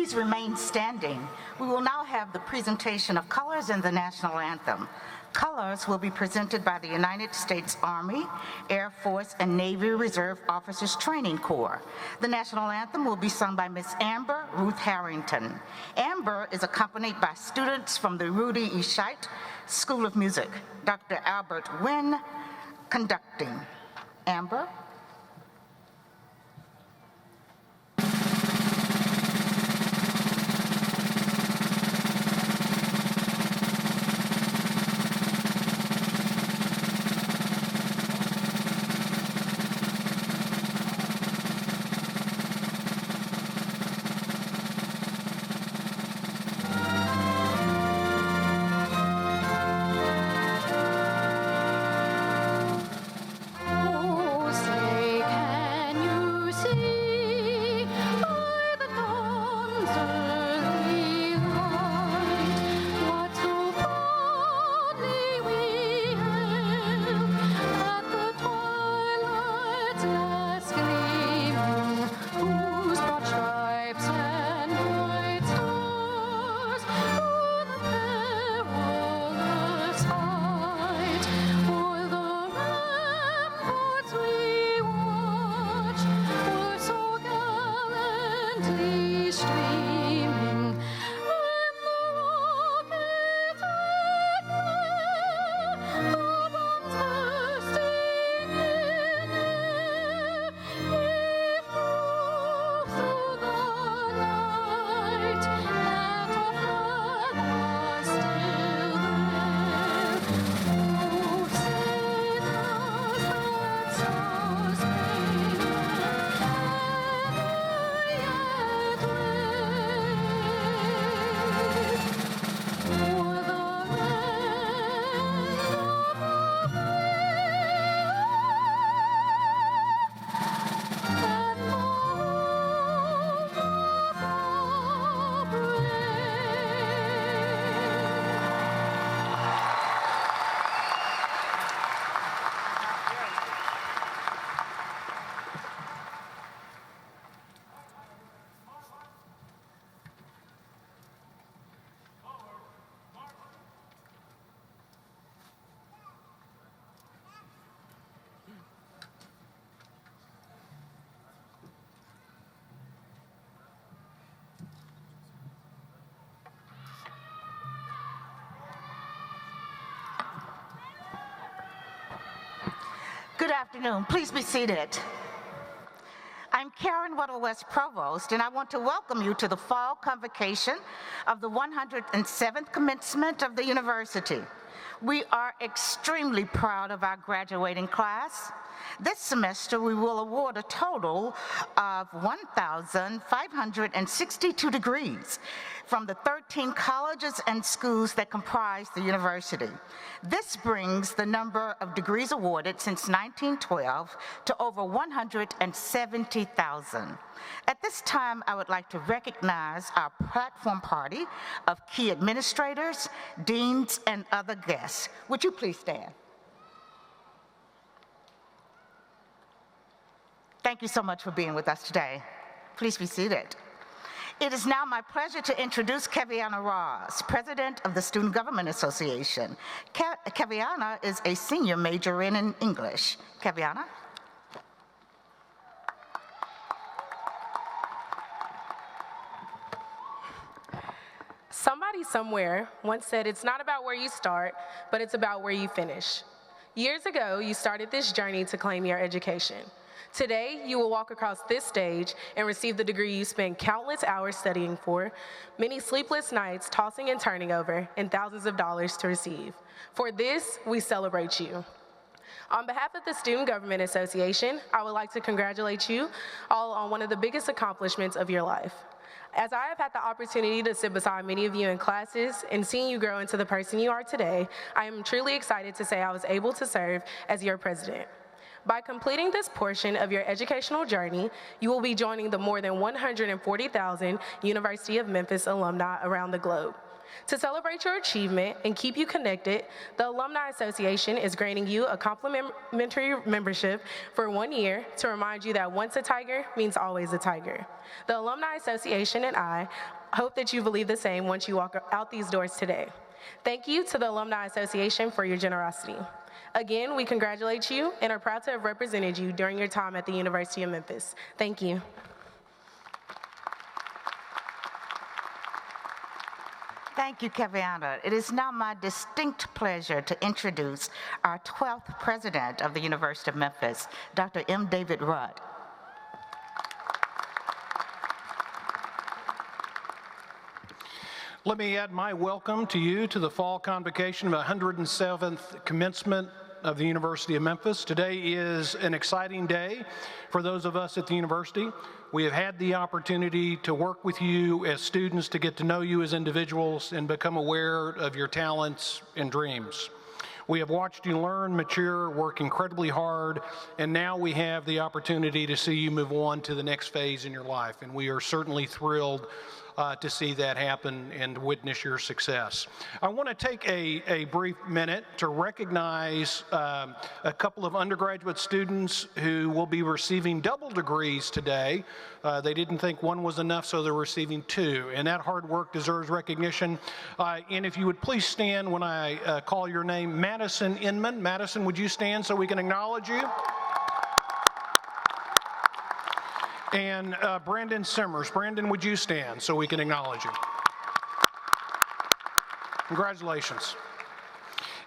Please remain standing. We will now have the presentation of colors and the national anthem. Colors will be presented by the United States Army, Air Force, and Navy Reserve Officers Training Corps. The national anthem will be sung by Miss Amber Ruth Harrington. Amber is accompanied by students from the Rudy E. Scheidt School of Music. Dr. Albert Wynn conducting. Amber. Good afternoon. Please be seated. I'm Karen Weddle West Provost, and I want to welcome you to the fall convocation of the 107th commencement of the university. We are extremely proud of our graduating class. This semester, we will award a total of 1,562 degrees from the 13 colleges and schools that comprise the university. This brings the number of degrees awarded since 1912 to over 170,000. At this time, I would like to recognize our platform party of key administrators, deans, and other guests. Would you please stand? Thank you so much for being with us today. Please be seated. It is now my pleasure to introduce Keviana Ross, President of the Student Government Association. Keviana is a senior majoring in English. Keviana? Somebody somewhere once said it's not about where you start, but it's about where you finish. Years ago, you started this journey to claim your education. Today, you will walk across this stage and receive the degree you spent countless hours studying for, many sleepless nights tossing and turning over, and thousands of dollars to receive. For this, we celebrate you. On behalf of the Student Government Association, I would like to congratulate you all on one of the biggest accomplishments of your life. As I have had the opportunity to sit beside many of you in classes and seeing you grow into the person you are today, I am truly excited to say I was able to serve as your president. By completing this portion of your educational journey, you will be joining the more than 140,000 University of Memphis alumni around the globe. To celebrate your achievement and keep you connected, the Alumni Association is granting you a complimentary membership for 1 year to remind you that once a tiger means always a tiger. The Alumni Association and I hope that you believe the same once you walk out these doors today. Thank you to the Alumni Association for your generosity. Again, we congratulate you and are proud to have represented you during your time at the University of Memphis. Thank you. Thank you, Keviana. It is now my distinct pleasure to introduce our 12th president of the University of Memphis, Dr. M. David Rudd. Let me add my welcome to you to the fall convocation of the 107th commencement of the University of Memphis. Today is an exciting day for those of us at the university. We have had the opportunity to work with you as students, to get to know you as individuals and become aware of your talents and dreams. We have watched you learn, mature, work incredibly hard, and now we have the opportunity to see you move on to the next phase in your life, and we are certainly thrilled to see that happen and witness your success. I want to take a brief minute to recognize a couple of undergraduate students who will be receiving double degrees today. They didn't think one was enough, so they're receiving two, and that hard work deserves recognition. And if you would please stand when I call your name. Madison Inman. Madison, would you stand so we can acknowledge you? And Brandon Simmers. Brandon, would you stand so we can acknowledge you? Congratulations.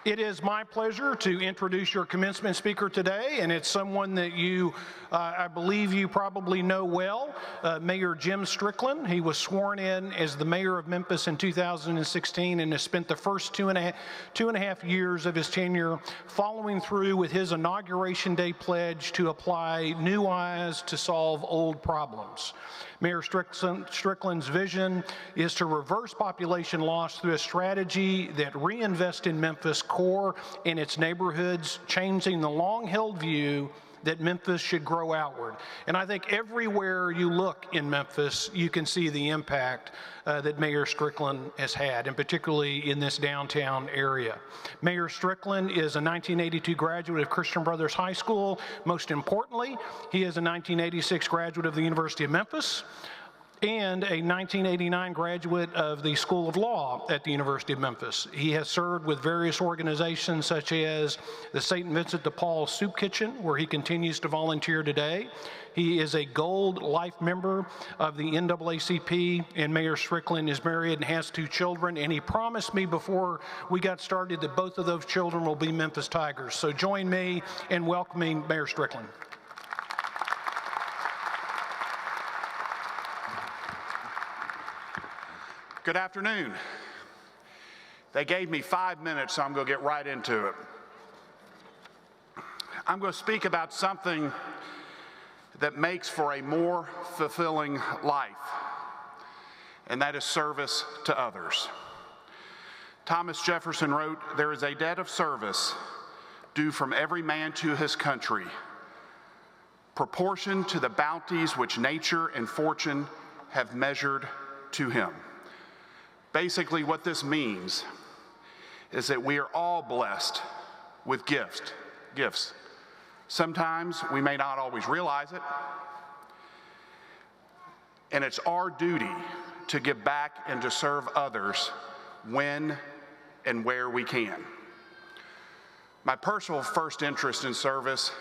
It is my pleasure to introduce your commencement speaker today, and it's someone that you, I believe you probably know well, Mayor Jim Strickland. He was sworn in as the mayor of Memphis in 2016 and has spent the first two and a half years of his tenure following through with his Inauguration Day pledge to apply new eyes to solve old problems. Mayor Strickland's vision is to reverse population loss through a strategy that reinvests in Memphis core and its neighborhoods, changing the long-held view that Memphis should grow outward. And I think everywhere you look in Memphis, you can see the impact that Mayor Strickland has had, and particularly in this downtown area. Mayor Strickland is a 1982 graduate of Christian Brothers High School. Most importantly, he is a 1986 graduate of the University of Memphis and a 1989 graduate of the School of Law at the University of Memphis. He has served with various organizations such as the St. Vincent de Paul Soup Kitchen, where he continues to volunteer today. He is a Gold Life member of the NAACP, and Mayor Strickland is married and has 2 children, and he promised me before we got started that both of those children will be Memphis Tigers. So join me in welcoming Mayor Strickland. Good afternoon. They gave me 5 minutes, so I'm going to get right into it. I'm going to speak about something that makes for a more fulfilling life, and that is service to others. Thomas Jefferson wrote, "There is a debt of service due from every man to his country, proportioned to the bounties which nature and fortune have measured to him." Basically, what this means is that we are all blessed with gifts. Sometimes we may not always realize it, and it's our duty to give back and to serve others when and where we can. My personal first interest in service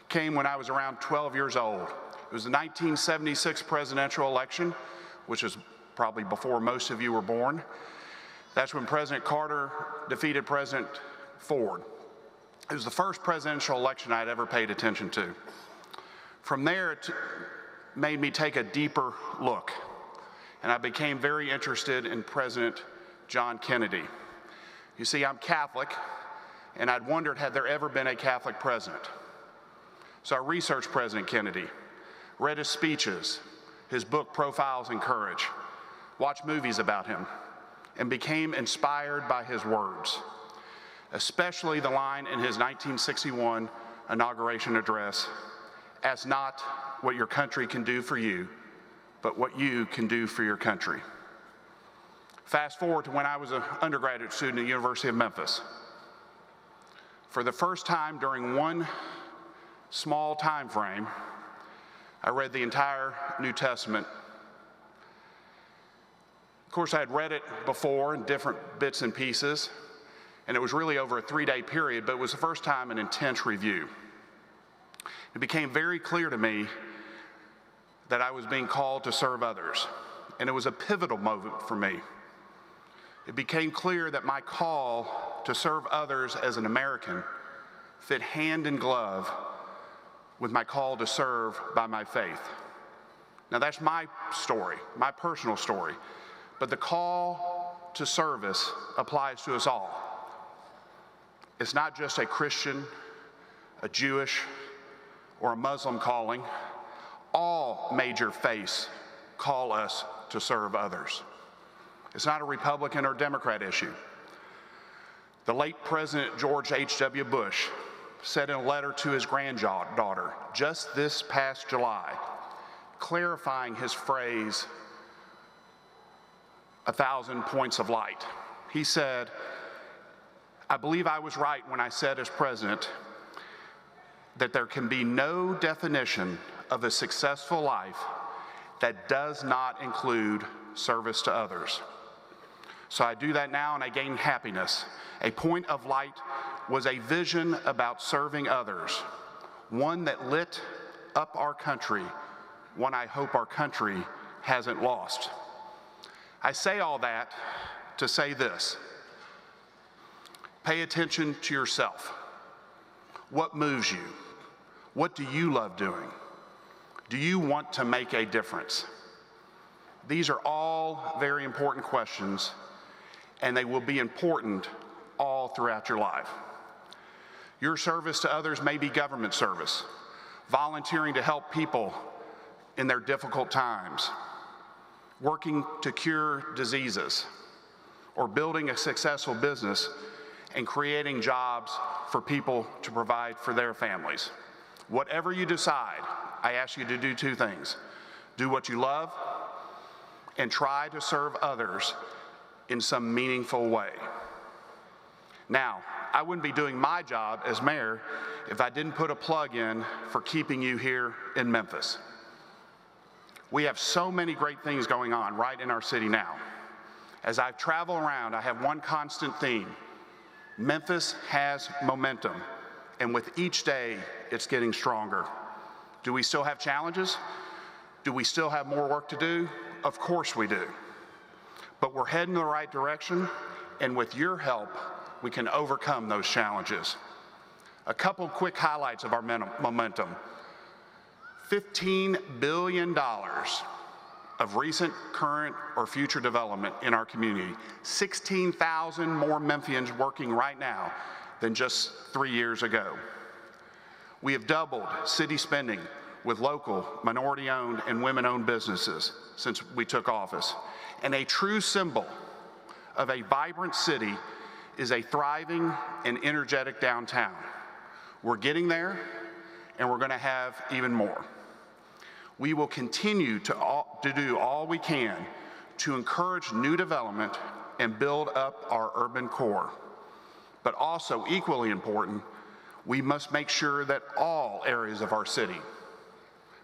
came when I was around 12 years old. It was the 1976 presidential election, which was probably before most of you were born. That's when President Carter defeated President Ford. It was the first presidential election I'd ever paid attention to. From there, it made me take a deeper look, and I became very interested in President John Kennedy. You see, I'm Catholic, and I'd wondered, had there ever been a Catholic president? So I researched President Kennedy, read his speeches, his book, Profiles in Courage, watched movies about him, and became inspired by his words, especially the line in his 1961 inauguration address, "Ask not what your country can do for you, but what you can do for your country." Fast forward to when I was an undergraduate student at the University of Memphis. For the first time during one small time frame, I read the entire New Testament. Of course, I had read it before in different bits and pieces, and it was really over a 3-day period, but it was the first time an intense review. It became very clear to me that I was being called to serve others, and it was a pivotal moment for me. It became clear that my call to serve others as an American fit hand in glove with my call to serve by my faith. Now that's my story, my personal story, but the call to service applies to us all. It's not just a Christian, a Jewish, or a Muslim calling. All major faiths call us to serve others. It's not a Republican or Democrat issue. The late President George H.W. Bush said in a letter to his granddaughter just this past July, clarifying his phrase, 1,000 points of light. He said, "I believe I was right when I said as president that there can be no definition of a successful life that does not include service to others." So I do that now and I gain happiness. A point of light was a vision about serving others, one that lit up our country, one I hope our country hasn't lost. I say all that to say this: pay attention to yourself. What moves you? What do you love doing? Do you want to make a difference? These are all very important questions, and they will be important all throughout your life. Your service to others may be government service, volunteering to help people in their difficult times, working to cure diseases, or building a successful business and creating jobs for people to provide for their families. Whatever you decide, I ask you to do 2 things. Do what you love and try to serve others in some meaningful way. Now, I wouldn't be doing my job as mayor if I didn't put a plug in for keeping you here in Memphis. We have so many great things going on right in our city now. As I travel around, I have one constant theme. Memphis has momentum, and with each day, it's getting stronger. Do we still have challenges? Do we still have more work to do? Of course we do. But we're heading in the right direction, and with your help, we can overcome those challenges. A couple quick highlights of our momentum. $15 billion of recent, current, or future development in our community. 16,000 more Memphians working right now than just 3 years ago. We have doubled city spending with local, minority-owned, and women-owned businesses since we took office. And a true symbol of a vibrant city is a thriving and energetic downtown. We're getting there, and we're going to have even more. We will continue to do all we can to encourage new development and build up our urban core. But also, equally important, we must make sure that all areas of our city,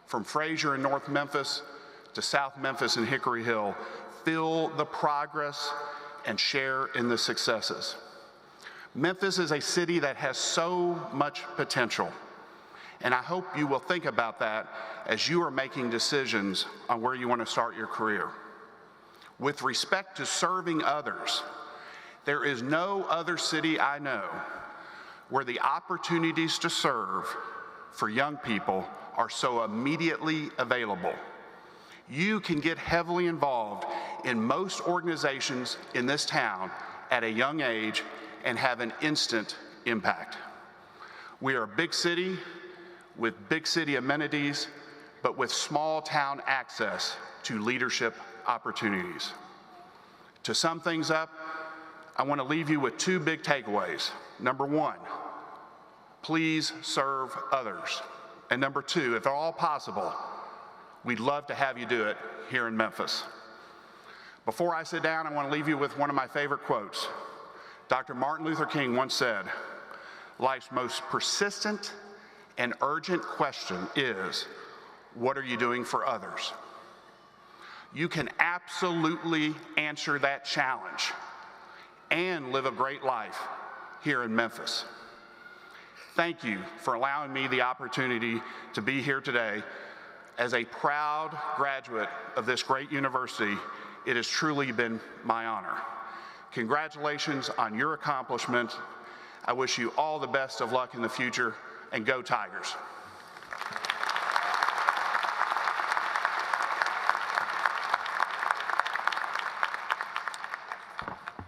from Fraser and North Memphis to South Memphis and Hickory Hill, feel the progress and share in the successes. Memphis is a city that has so much potential, and I hope you will think about that as you are making decisions on where you want to start your career. With respect to serving others, there is no other city I know where the opportunities to serve for young people are so immediately available. You can get heavily involved in most organizations in this town at a young age and have an instant impact. We are a big city with big city amenities, but with small town access to leadership opportunities. To sum things up, I want to leave you with 2 big takeaways. Number 1, please serve others. And number 2, if at all possible, we'd love to have you do it here in Memphis. Before I sit down, I want to leave you with one of my favorite quotes. Dr. Martin Luther King once said, "Life's most persistent and urgent question is, what are you doing for others?" You can absolutely answer that challenge and live a great life here in Memphis. Thank you for allowing me the opportunity to be here today. As a proud graduate of this great university, it has truly been my honor. Congratulations on your accomplishment. I wish you all the best of luck in the future, and go Tigers.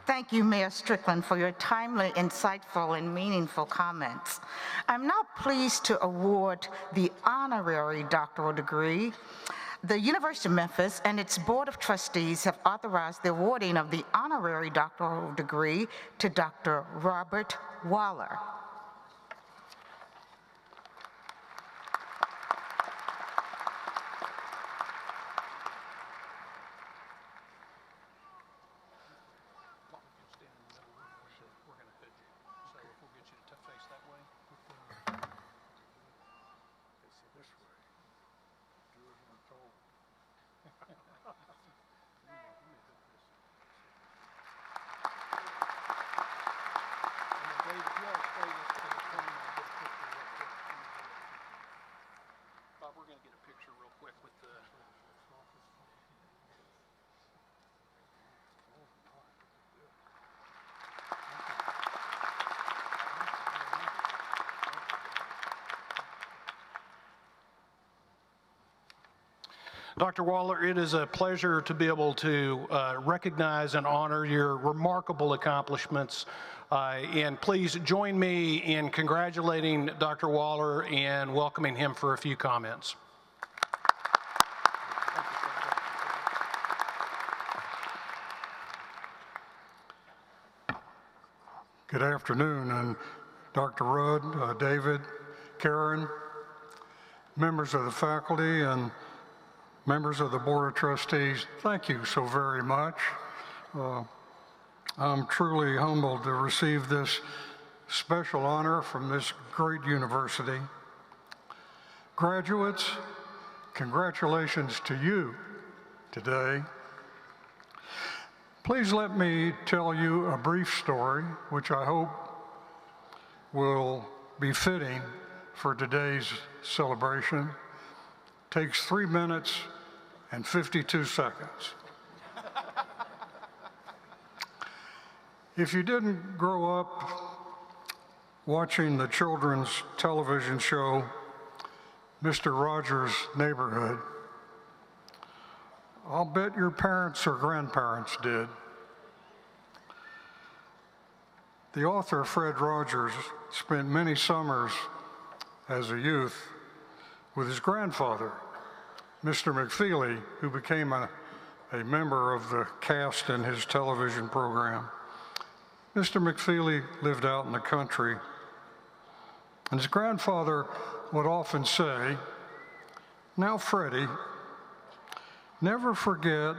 Thank you, Mayor Strickland, for your timely, insightful, and meaningful comments. I'm now pleased to award the honorary doctoral degree. The University of Memphis and its Board of Trustees have authorized the awarding of the honorary doctoral degree to Dr. Robert Waller. Bob, we're going to get a picture real quick with the... Dr. Waller, it is a pleasure to be able to recognize and honor your remarkable accomplishments. And please join me in congratulating Dr. Waller and welcoming him for a few comments. Good afternoon, and Dr. Rudd, David, Karen, members of the faculty, and members of the Board of Trustees, thank you so very much. I'm truly humbled to receive this special honor from this great university. Graduates, congratulations to you today. Please let me tell you a brief story, which I hope will be fitting for today's celebration. Takes 3 minutes and 52 seconds. If you didn't grow up watching the children's television show, Mr. Rogers' Neighborhood, I'll bet your parents or grandparents did. The author, Fred Rogers, spent many summers as a youth with his grandfather, Mr. McFeely, who became a member of the cast in his television program. Mr. McFeely lived out in the country, and his grandfather would often say, "Now, Freddie, never forget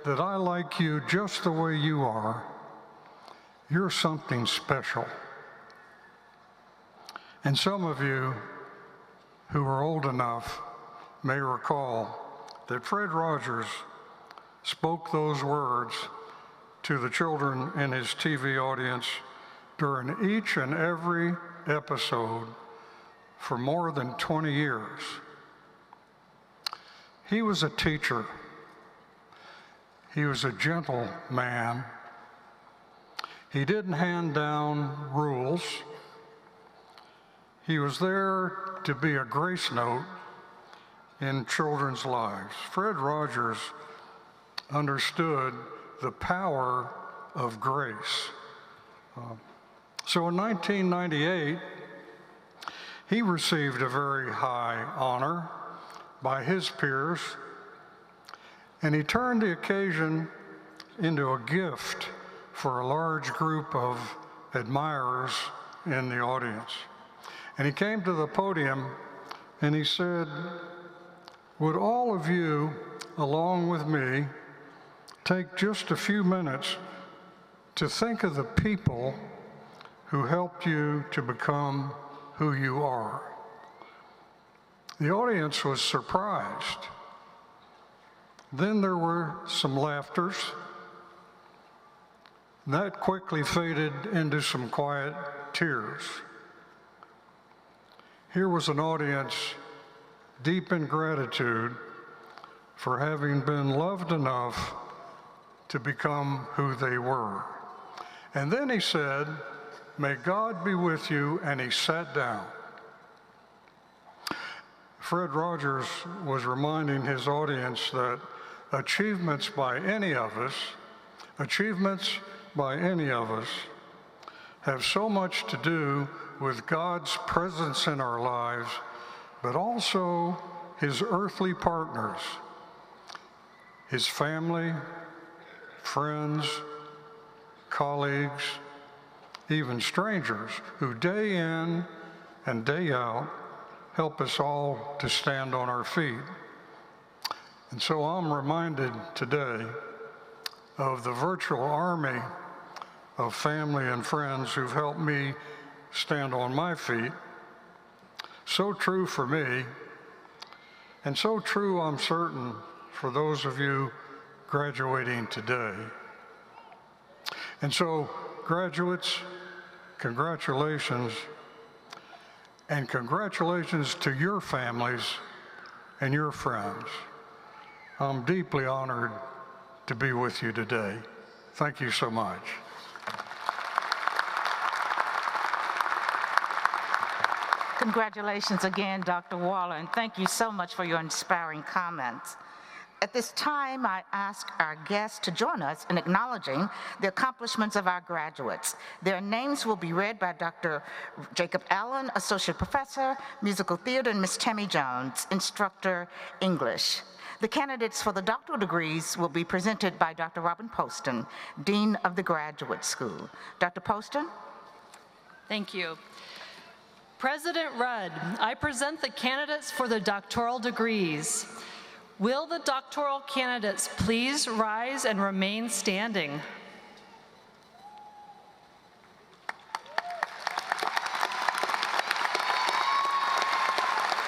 that I like you just the way you are. You're something special." And some of you who are old enough may recall that Fred Rogers spoke those words to the children in his TV audience during each and every episode for more than 20 years. He was a teacher. He was a gentle man. He didn't hand down rules. He was there to be a grace note in children's lives. Fred Rogers understood the power of grace. So in 1998, he received a very high honor by his peers, and he turned the occasion into a gift for a large group of admirers in the audience. And he came to the podium and he said, "Would all of you, along with me, take just a few minutes to think of the people who helped you to become who you are?" The audience was surprised. Then there were some laughters. That quickly faded into some quiet tears. Here was an audience deep in gratitude for having been loved enough to become who they were. And then he said, "May God be with you," and he sat down. Fred Rogers was reminding his audience that achievements by any of us have so much to do with God's presence in our lives, but also his earthly partners, his family, friends, colleagues, even strangers who day in and day out help us all to stand on our feet. And so I'm reminded today of the virtual army of family and friends who've helped me stand on my feet. So true for me, and so true, I'm certain, for those of you graduating today. And so, graduates, congratulations, and congratulations to your families and your friends. I'm deeply honored to be with you today. Thank you so much. Congratulations again, Dr. Waller, and thank you so much for your inspiring comments. At this time, I ask our guests to join us in acknowledging the accomplishments of our graduates. Their names will be read by Dr. Jacob Allen, Associate Professor, Musical Theater, and Ms. Tammy Jones, Instructor, English. The candidates for the doctoral degrees will be presented by Dr. Robin Poston, Dean of the Graduate School. Dr. Poston? Thank you. President Rudd, I present the candidates for the doctoral degrees. Will the doctoral candidates please rise and remain standing?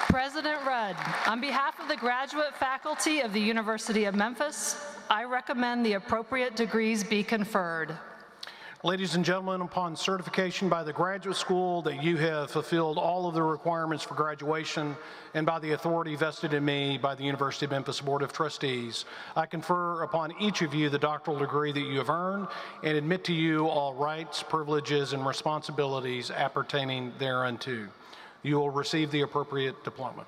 President Rudd, on behalf of the graduate faculty of the University of Memphis, I recommend the appropriate degrees be conferred. Ladies and gentlemen, upon certification by the graduate school that you have fulfilled all of the requirements for graduation and by the authority vested in me by the University of Memphis Board of Trustees, I confer upon each of you the doctoral degree that you have earned and admit to you all rights, privileges, and responsibilities appertaining thereunto. You will receive the appropriate diploma.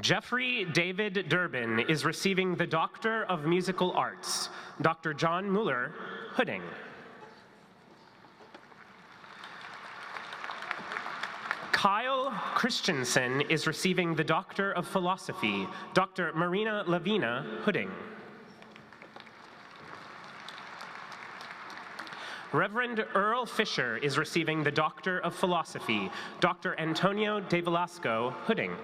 Jeffrey David Durbin is receiving the Doctor of Musical Arts. Dr. John Mueller, Hooding. Kyle Christensen is receiving the Doctor of Philosophy. Dr. Marina Lavina, Hooding. Reverend Earl Fisher is receiving the Doctor of Philosophy. Dr. Antonio de Velasco, Hooding.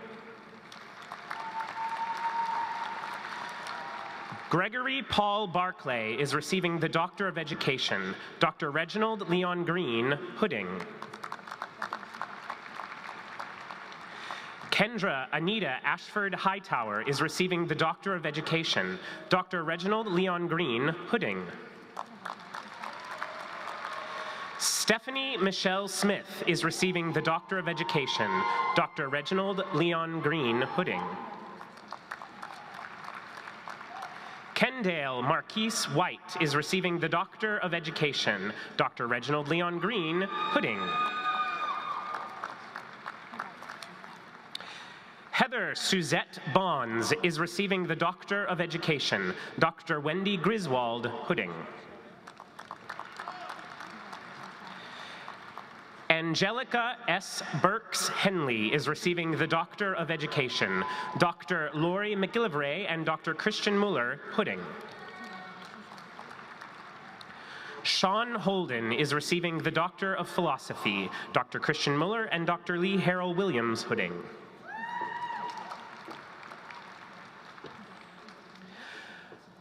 Gregory Paul Barclay is receiving the Doctor of Education. Dr. Reginald Leon Green, Hooding. Kendra Anita Ashford Hightower is receiving the Doctor of Education. Dr. Reginald Leon Green, Hooding. Stephanie Michelle Smith is receiving the Doctor of Education. Dr. Reginald Leon Green, Hooding. Kendale Marquise White is receiving the Doctor of Education. Dr. Reginald Leon Green, Hooding. Heather Suzette Bonds is receiving the Doctor of Education. Dr. Wendy Griswold, Hooding. Angelica S. Burks Henley is receiving the Doctor of Education. Dr. Lori McGillivray and Dr. Christian Mueller, Hooding. Sean Holden is receiving the Doctor of Philosophy. Dr. Christian Muller and Dr. Lee Harrell Williams Hooding.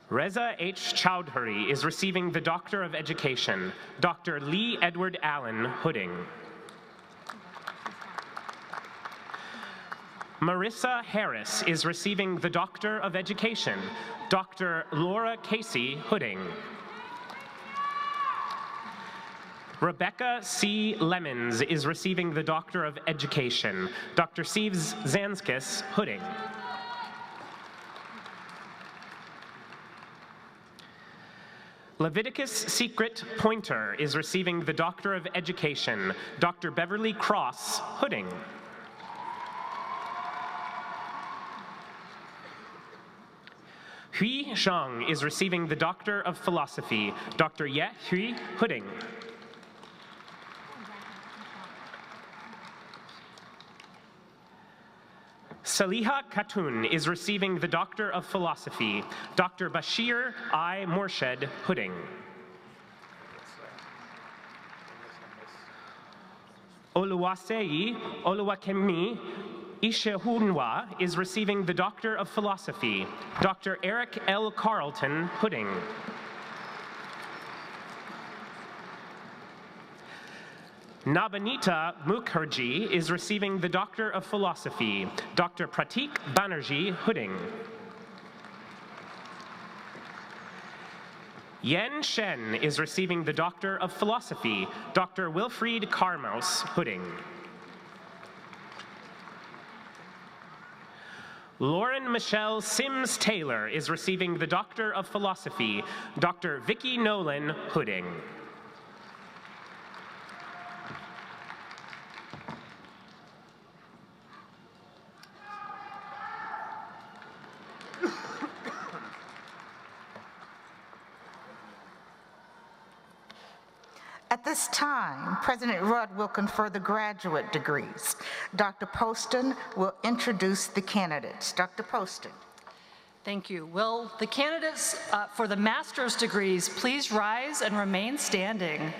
Reza H. Chowdhury is receiving the Doctor of Education. Dr. Lee Edward Allen Hooding. Marissa Harris is receiving the Doctor of Education. Dr. Laura Casey Hooding. Rebecca C. Lemons is receiving the Doctor of Education. Dr. Sieves Zanskis Hooding. Leviticus Secret Pointer is receiving the Doctor of Education. Dr. Beverly Cross Hooding. Hui Zhang is receiving the Doctor of Philosophy. Dr. Ye Hui Hooding. Saliha Khatun is receiving the Doctor of Philosophy. Dr. Bashir I. Morshed Hooding. Oluwaseyi Oluwakemi Ishehunwa is receiving the Doctor of Philosophy. Dr. Eric L. Carlton Hooding. Nabanita Mukherjee is receiving the Doctor of Philosophy. Dr. Pratik Banerjee Hooding. Yen Shen is receiving the Doctor of Philosophy. Dr. Wilfried Karmaus Hooding. Lauren Michelle Sims Taylor is receiving the Doctor of Philosophy. Dr. Vicki Nolan Hooding. At this time, President Rudd will confer the graduate degrees. Dr. Poston will introduce the candidates. Dr. Poston. Thank you. Will the candidates for the master's degrees please rise and remain standing?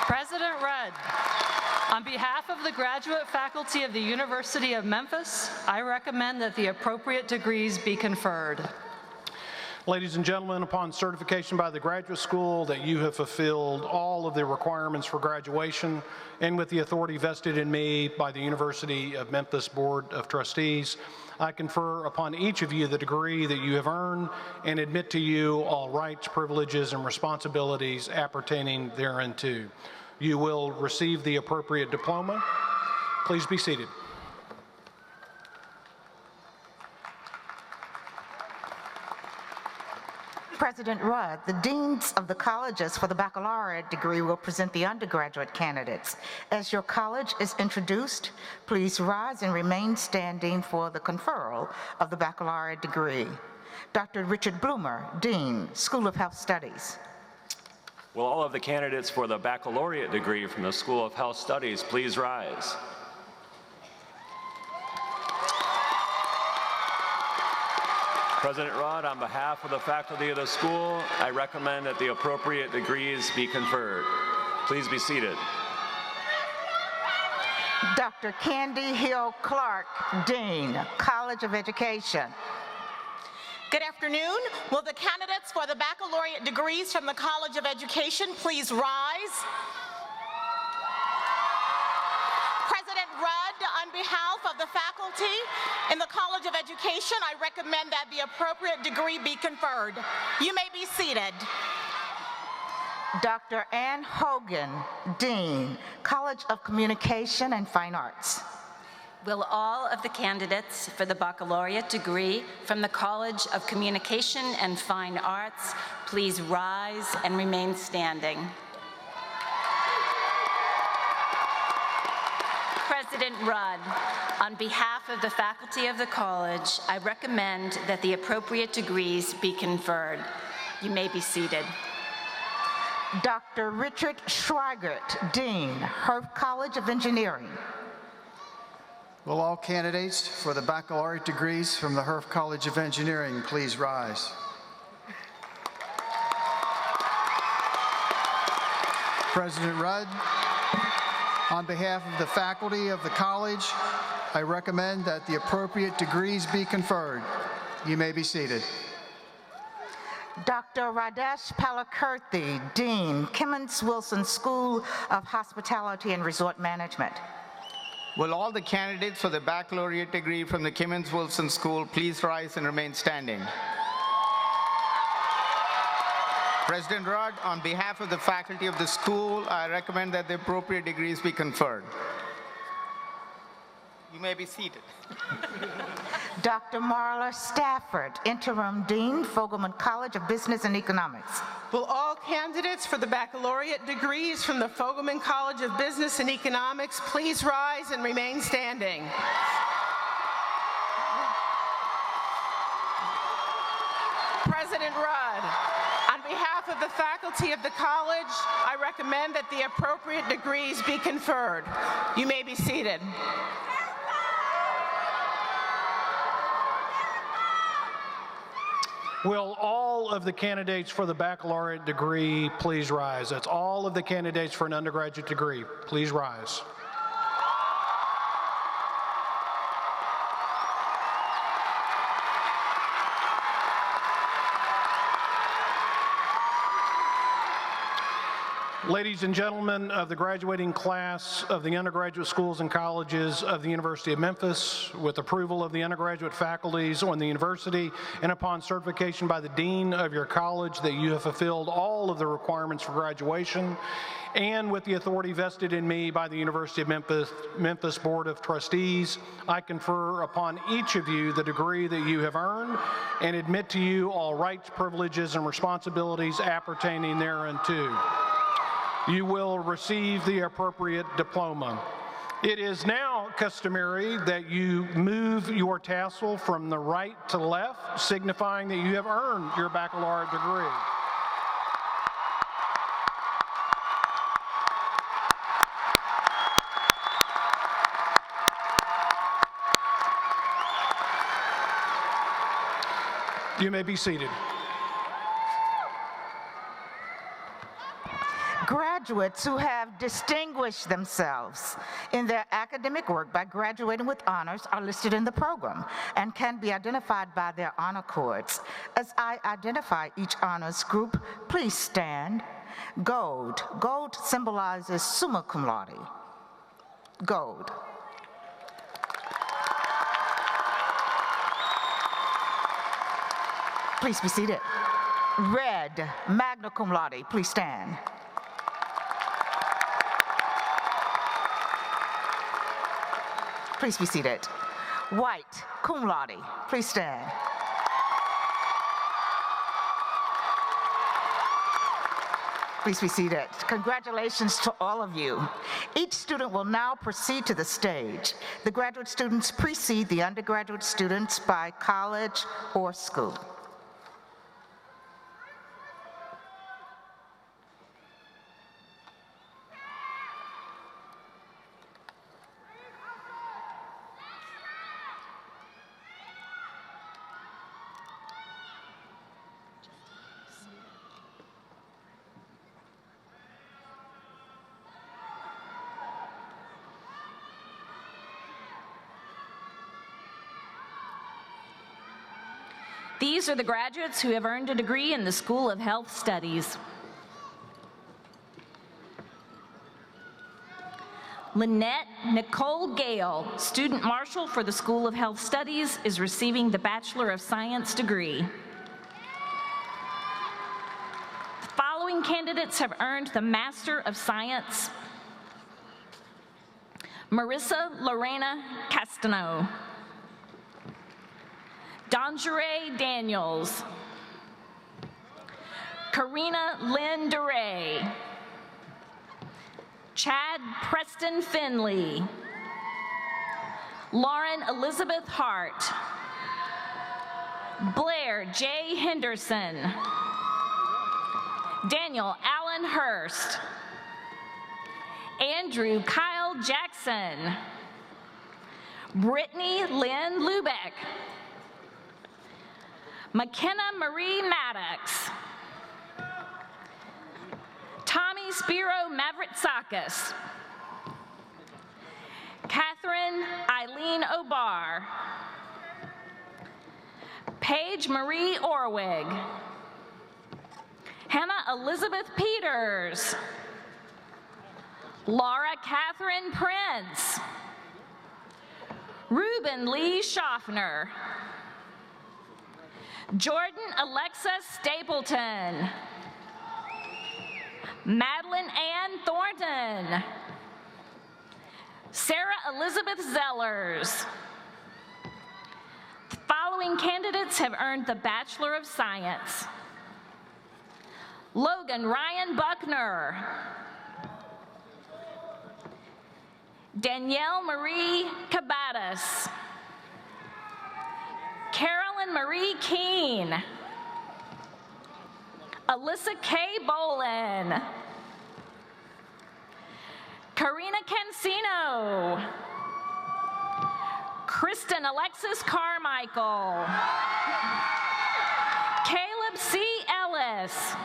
President Rudd, on behalf of the graduate faculty of the University of Memphis, I recommend that the appropriate degrees be conferred. Ladies and gentlemen, upon certification by the graduate school that you have fulfilled all of the requirements for graduation and with the authority vested in me by the University of Memphis Board of Trustees, I confer upon each of you the degree that you have earned and admit to you all rights, privileges, and responsibilities appertaining thereunto. You will receive the appropriate diploma. Please be seated. President Rudd, the deans of the colleges for the baccalaureate degree will present the undergraduate candidates. As your college is introduced, please rise and remain standing for the conferral of the baccalaureate degree. Dr. Richard Bloomer, Dean, School of Health Studies. Will all of the candidates for the baccalaureate degree from the School of Health Studies please rise? President Rudd, on behalf of the faculty of the school, I recommend that the appropriate degrees be conferred. Please be seated. Dr. Candy Hill Clark, Dean, College of Education. Good afternoon. Will the candidates for the baccalaureate degrees from the College of Education please rise? President Rudd, on behalf of the faculty in the College of Education, I recommend that the appropriate degree be conferred. You may be seated. Dr. Ann Hogan, Dean, College of Communication and Fine Arts. Will all of the candidates for the baccalaureate degree from the College of Communication and Fine Arts please rise and remain standing? President Rudd, on behalf of the faculty of the college, I recommend that the appropriate degrees be conferred. You may be seated. Dr. Richard Schweigert, Dean, Herf College of Engineering. Will all candidates for the baccalaureate degrees from the Herf College of Engineering please rise? President Rudd, on behalf of the faculty of the college, I recommend that the appropriate degrees be conferred. You may be seated. Dr. Radesh Palakirthi, Dean, Kemmons Wilson School of Hospitality and Resort Management. Will all the candidates for the baccalaureate degree from the Kemmons Wilson School please rise and remain standing? President Rudd, on behalf of the faculty of the school, I recommend that the appropriate degrees be conferred. You may be seated. Dr. Marla Stafford, Interim Dean, Fogelman College of Business and Economics. Will all candidates for the baccalaureate degrees from the Fogelman College of Business and Economics please rise and remain standing? President Rudd, on behalf of the faculty of the college, I recommend that the appropriate degrees be conferred. You may be seated. Will all of the candidates for the baccalaureate degree please rise? That's all of the candidates for an undergraduate degree. Please rise. Ladies and gentlemen of the graduating class of the undergraduate schools and colleges of the University of Memphis, with approval of the undergraduate faculties on the university and upon certification by the dean of your college that you have fulfilled all of the requirements for graduation, and with the authority vested in me by the University of Memphis Board of Trustees, I confer upon each of you the degree that you have earned and admit to you all rights, privileges, and responsibilities appertaining thereunto. You will receive the appropriate diploma. It is now customary that you move your tassel from the right to left, signifying that you have earned your baccalaureate degree. You may be seated. Graduates who have distinguished themselves in their academic work by graduating with honors are listed in the program and can be identified by their honor cords. As I identify each honors group, please stand. Gold. Gold symbolizes summa cum laude. Gold. Please be seated. Red. Magna cum laude. Please stand. Please be seated. White, cum laude, please stand. Please be seated. Congratulations to all of you. Each student will now proceed to the stage. The graduate students precede the undergraduate students by college or school. These are the graduates who have earned a degree in the School of Health Studies. Lynette Nicole Gale, Student Marshal for the School of Health Studies, is receiving the Bachelor of Science degree. The following candidates have earned the Master of Science. Marissa Lorena Castano. Donjere Daniels. Karina Lynn DeRay. Chad Preston Finley. Lauren Elizabeth Hart. Blair J. Henderson. Daniel Allen Hurst. Andrew Kyle Jackson. Brittany Lynn Lubeck. McKenna Marie Maddox. Tommy Spiro Mavritsakis. Catherine Eileen Obar. Paige Marie Orwig. Hannah Elizabeth Peters. Laura Catherine Prince. Ruben Lee Schaffner. Jordan Alexa Stapleton. Madeline Ann Thornton. Sarah Elizabeth Zellers. The following candidates have earned the Bachelor of Science: Logan Ryan Buckner. Danielle Marie Cabatas. Carolyn Marie Keene. Alyssa K. Bolin. Karina Cancino. Kristen Alexis Carmichael. Caleb C. Ellis.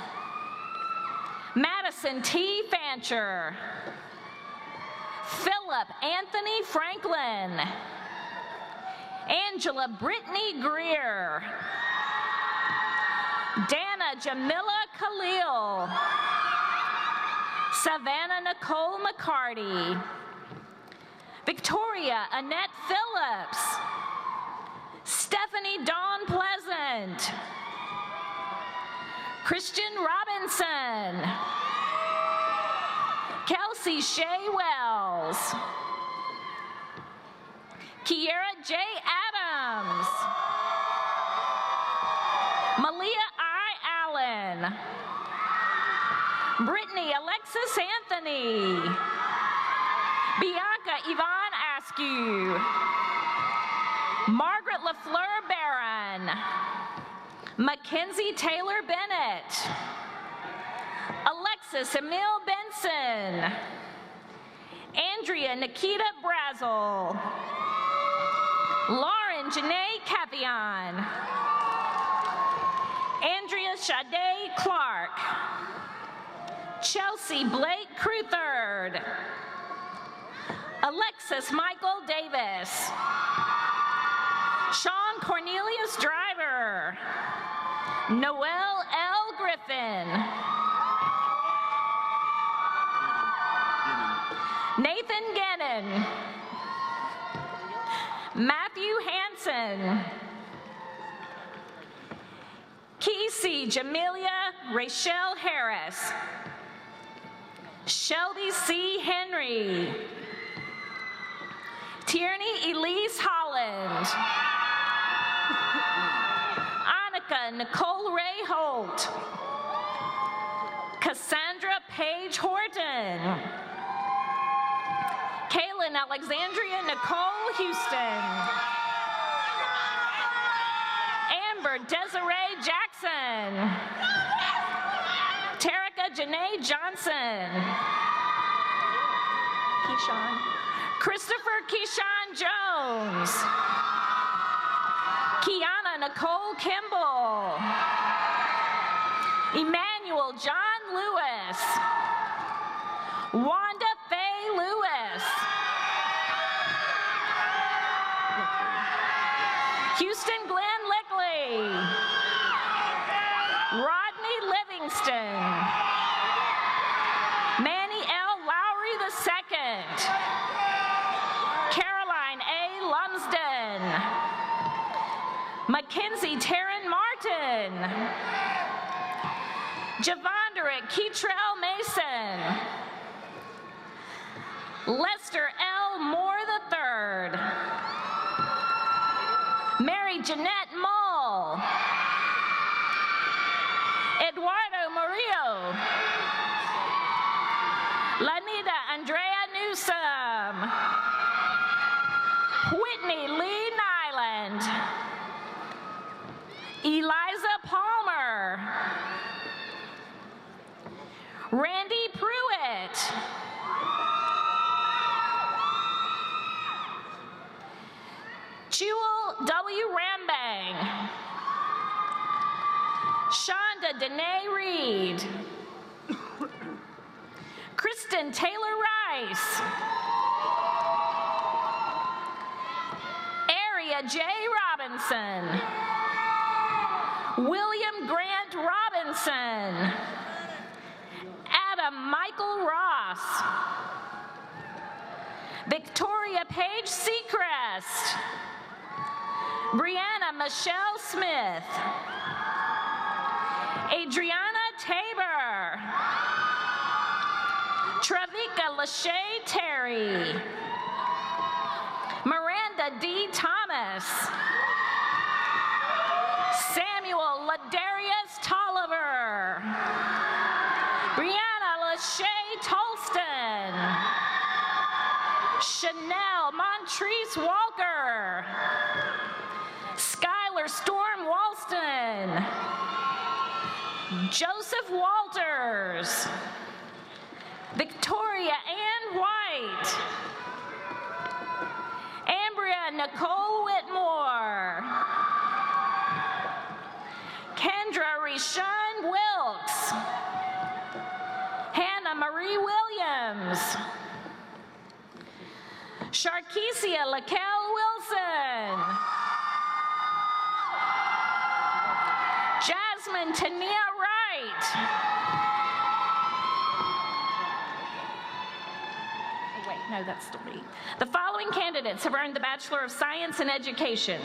Madison T. Fancher. Philip Anthony Franklin. Angela Brittany Greer. Dana Jamila Khalil. Savannah Nicole McCarty. Victoria Annette Phillips. Stephanie Dawn Pleasant. Christian Robinson. Kelsey Shea Wells. Kiera J. Adams. Malia I. Allen. Brittany Alexis Anthony. Bianca Yvonne Askew. Margaret LaFleur Barron. Mackenzie Taylor Bennett. Alexis Emil Benson. Andrea Nikita Brazel. Lauren Janae Cavion. Andrea Sade Clark. Chelsea Blake Crutherd. Alexis Michael Davis. Sean Cornelius Driver. Noel L. Griffin. Nathan Gannon. Matthew Hansen. Kesey Jamelia Rachel Harris. Shelby C. Henry. Tierney Elise Holland. Annika Nicole Ray Holt. Cassandra Paige Horton. Kaylin Alexandria Nicole Houston. Amber Desiree Jackson. Terica Janae Johnson. Keyshawn. Christopher Keyshawn Jones. Kiana Nicole Kimball. Emmanuel John Lewis. Wanda Faye Lewis. Houston Glenn Lickley. Rodney Livingston. Manny L. Lowry II. Caroline A. Lumsden. Mackenzie Taryn Martin. Javonderick Keytrell Mason. Lester L. Moore III. Mary Jeanette Mull. Eduardo Murillo. Lanita Andrea Newsom. Whitney Lee Nyland. Eliza Palmer. Randy Pruitt. Jewel W. Rambang. Shonda Danae Reed. Kristen Taylor Rice. Aria J. Robinson. William Grant Robinson. Adam Michael Ross. Victoria Paige Seacrest. Brianna Michelle Smith. Adriana Tabor. Travika Lachey Terry. Miranda D. Thomas. Samuel Ladarius Tolliver. Brianna Lachey Tolston. Chanel Montrese Walker. Skylar Storm Walston. Joseph Walters. Victoria Ann White. Ambria Nicole Whitmore. Kendra Rishon Wilkes. Hannah Marie Williams. Sharkesia Lakel Wilson. Jasmine Tania Wright. Oh, wait, no, that's still me. The following candidates have earned the Bachelor of Science in Education.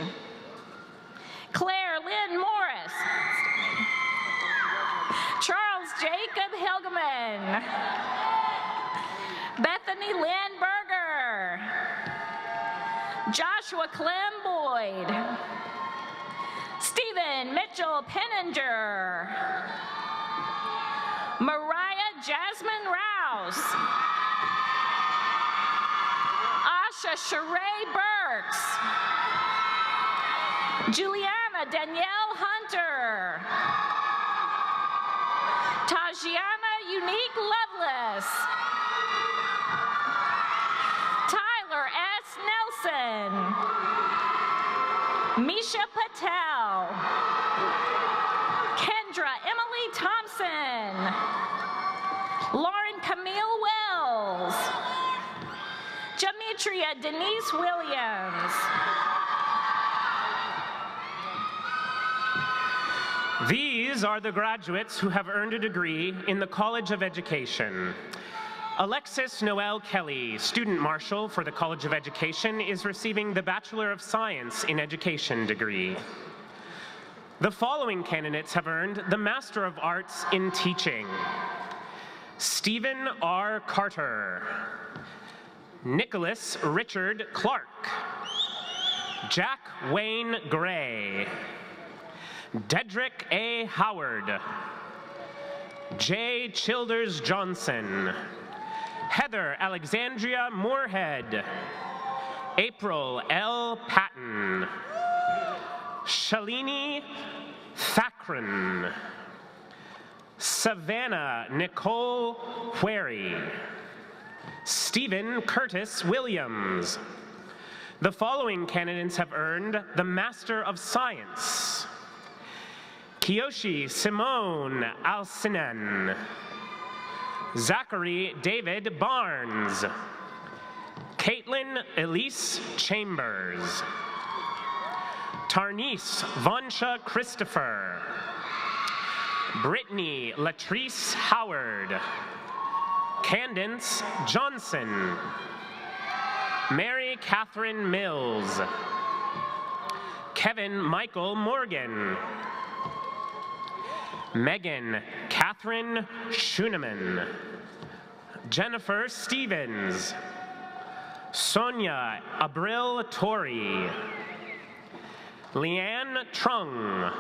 Claire Lynn Morris. Charles Jacob Hilgeman. Bethany Lynn Berger. Joshua Clem Boyd. Stephen Mitchell Penninger. Mariah Jasmine Rouse. Asha Sheree Burks. Juliana Danielle Hunter. Tajiana Unique Lovelace. Tyler S. Nelson. Misha Patel. Kendra Emily Thompson. Lauren Camille Wells. Jamitria Denise Williams. These are the graduates who have earned a degree in the College of Education. Alexis Noel Kelly, Student Marshal for the College of Education, is receiving the Bachelor of Science in Education degree. The following candidates have earned the Master of Arts in Teaching. Stephen R. Carter. Nicholas Richard Clark. Jack Wayne Gray. Dedrick A. Howard. J. Childers Johnson. Heather Alexandria Moorhead. April L. Patton. Shalini Thakran. Savannah Nicole Wherry. Stephen Curtis Williams. The following candidates have earned the Master of Science. Kiyoshi Simone Alsinen. Zachary David Barnes. Caitlin Elise Chambers. Tarnice Vansha Christopher. Brittany Latrice Howard. Candence Johnson. Mary Catherine Mills. Kevin Michael Morgan. Megan Catherine Schuneman. Jennifer Stevens. Sonia Abril Torrey. Leanne Trung.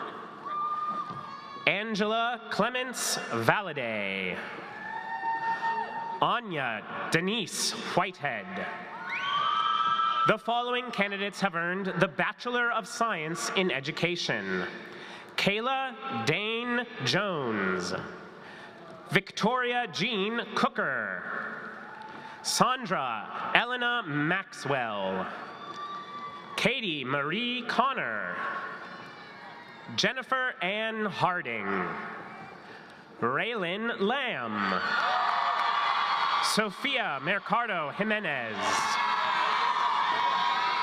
Angela Clements Valaday. Anya Denise Whitehead. The following candidates have earned the Bachelor of Science in Education. Kayla Dane Jones. Victoria Jean Cooker. Sandra Elena Maxwell. Katie Marie Connor, Jennifer Ann Harding, Raylin Lamb, Sophia Mercado Jimenez,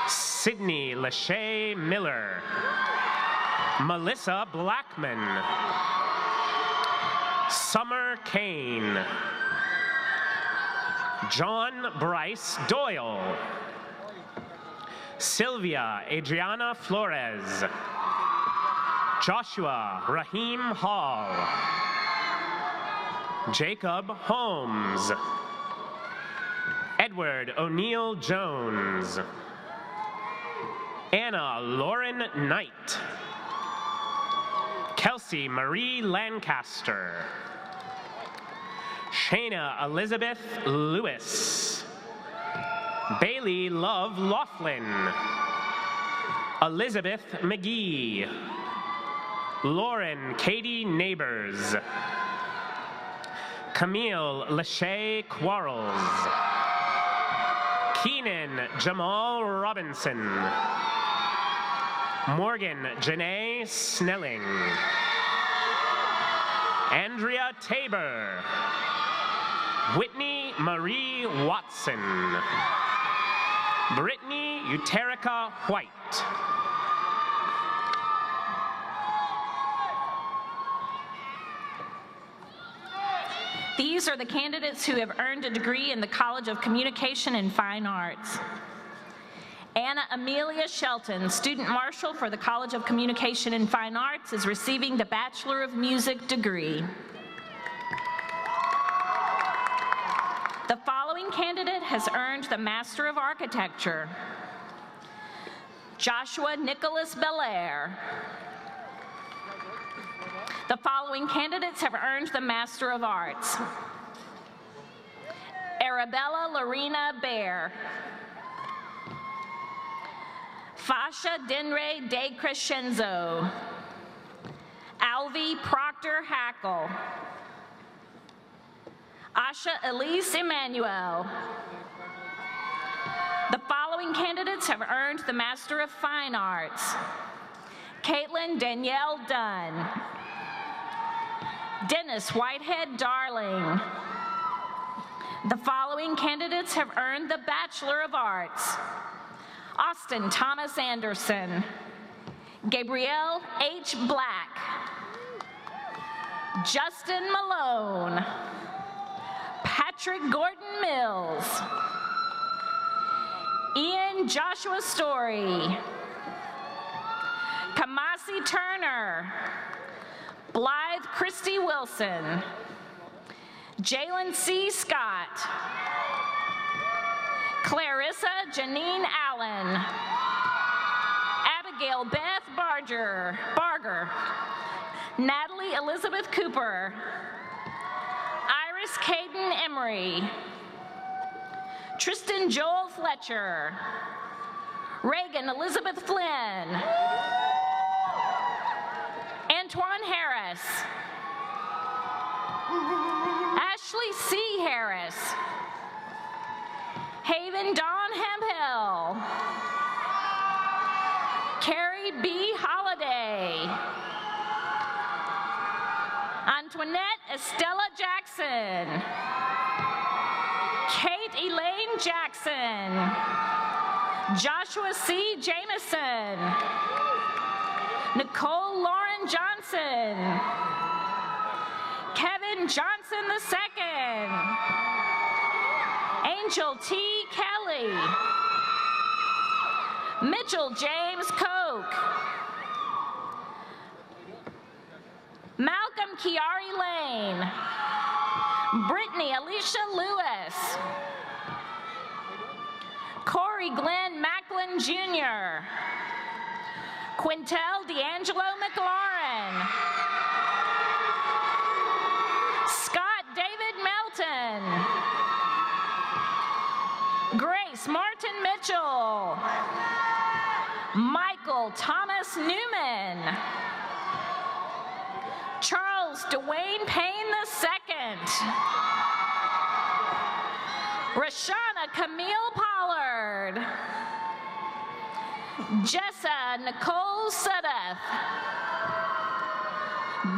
Sydney Lachey Miller, Melissa Blackman, Summer Kane, John Bryce Doyle, Sylvia Adriana Flores, Joshua Raheem Hall, Jacob Holmes, Edward O'Neill Jones, Anna Lauren Knight, Kelsey Marie Lancaster, Shayna Elizabeth Lewis, Bailey Love Laughlin, Elizabeth McGee, Lauren Katie Neighbors, Camille Lachey Quarles, Keenan Jamal Robinson, Morgan Janae Snelling, Andrea Tabor, Whitney Marie Watson, Brittany Uterica White, These are the candidates who have earned a degree in the College of Communication and Fine Arts. Anna Amelia Shelton, Student Marshal for the College of Communication and Fine Arts, is receiving the Bachelor of Music degree. The following candidate has earned the Master of Architecture. Joshua Nicholas Belair. The following candidates have earned the Master of Arts. Arabella Lorena Bear. Fasha Denre De Crescenzo. Alvi Proctor Hackle. Asha Elise Emmanuel. The following candidates have earned the Master of Fine Arts. Caitlin Danielle Dunn. Dennis Whitehead Darling. The following candidates have earned the Bachelor of Arts. Austin Thomas Anderson. Gabrielle H. Black. Justin Malone. Patrick Gordon Mills. Ian Joshua Story. Kamasi Turner. Blythe Christy Wilson. Jalen C. Scott. Clarissa Janine Allen. Abigail Beth Barger. Natalie Elizabeth Cooper. Iris Caden Emery. Tristan Joel Fletcher. Reagan Elizabeth Flynn. Antoine Harris. Ashley C. Harris. Haven Dawn Hemphill. Carrie B. Holiday. Antoinette Estella Jackson. Kate Elaine Jackson. Joshua C. Jameson. Nicole Lauren Johnson. Kevin Johnson II. Angel T. Kelly. Mitchell James Koch. Malcolm Kiari Lane. Brittany Alicia Lewis. Corey Glenn Macklin Jr. Quintel D'Angelo McLaurin. Scott David Melton. Grace Martin Mitchell. Michael Thomas Newman. Charles Dwayne Payne II. Rashana Camille Pollard. Jessa Nicole Sudduth.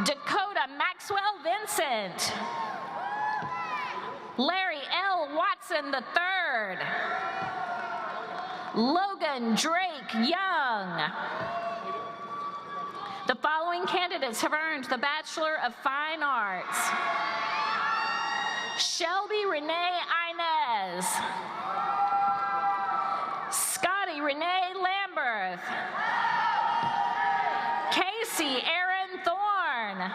Dakota Maxwell Vincent. Larry L. Watson III. Logan Drake Young. The following candidates have earned the Bachelor of Fine Arts. Shelby Renee Inez. Scotty Renee Lamberth. Casey Aaron Thorne.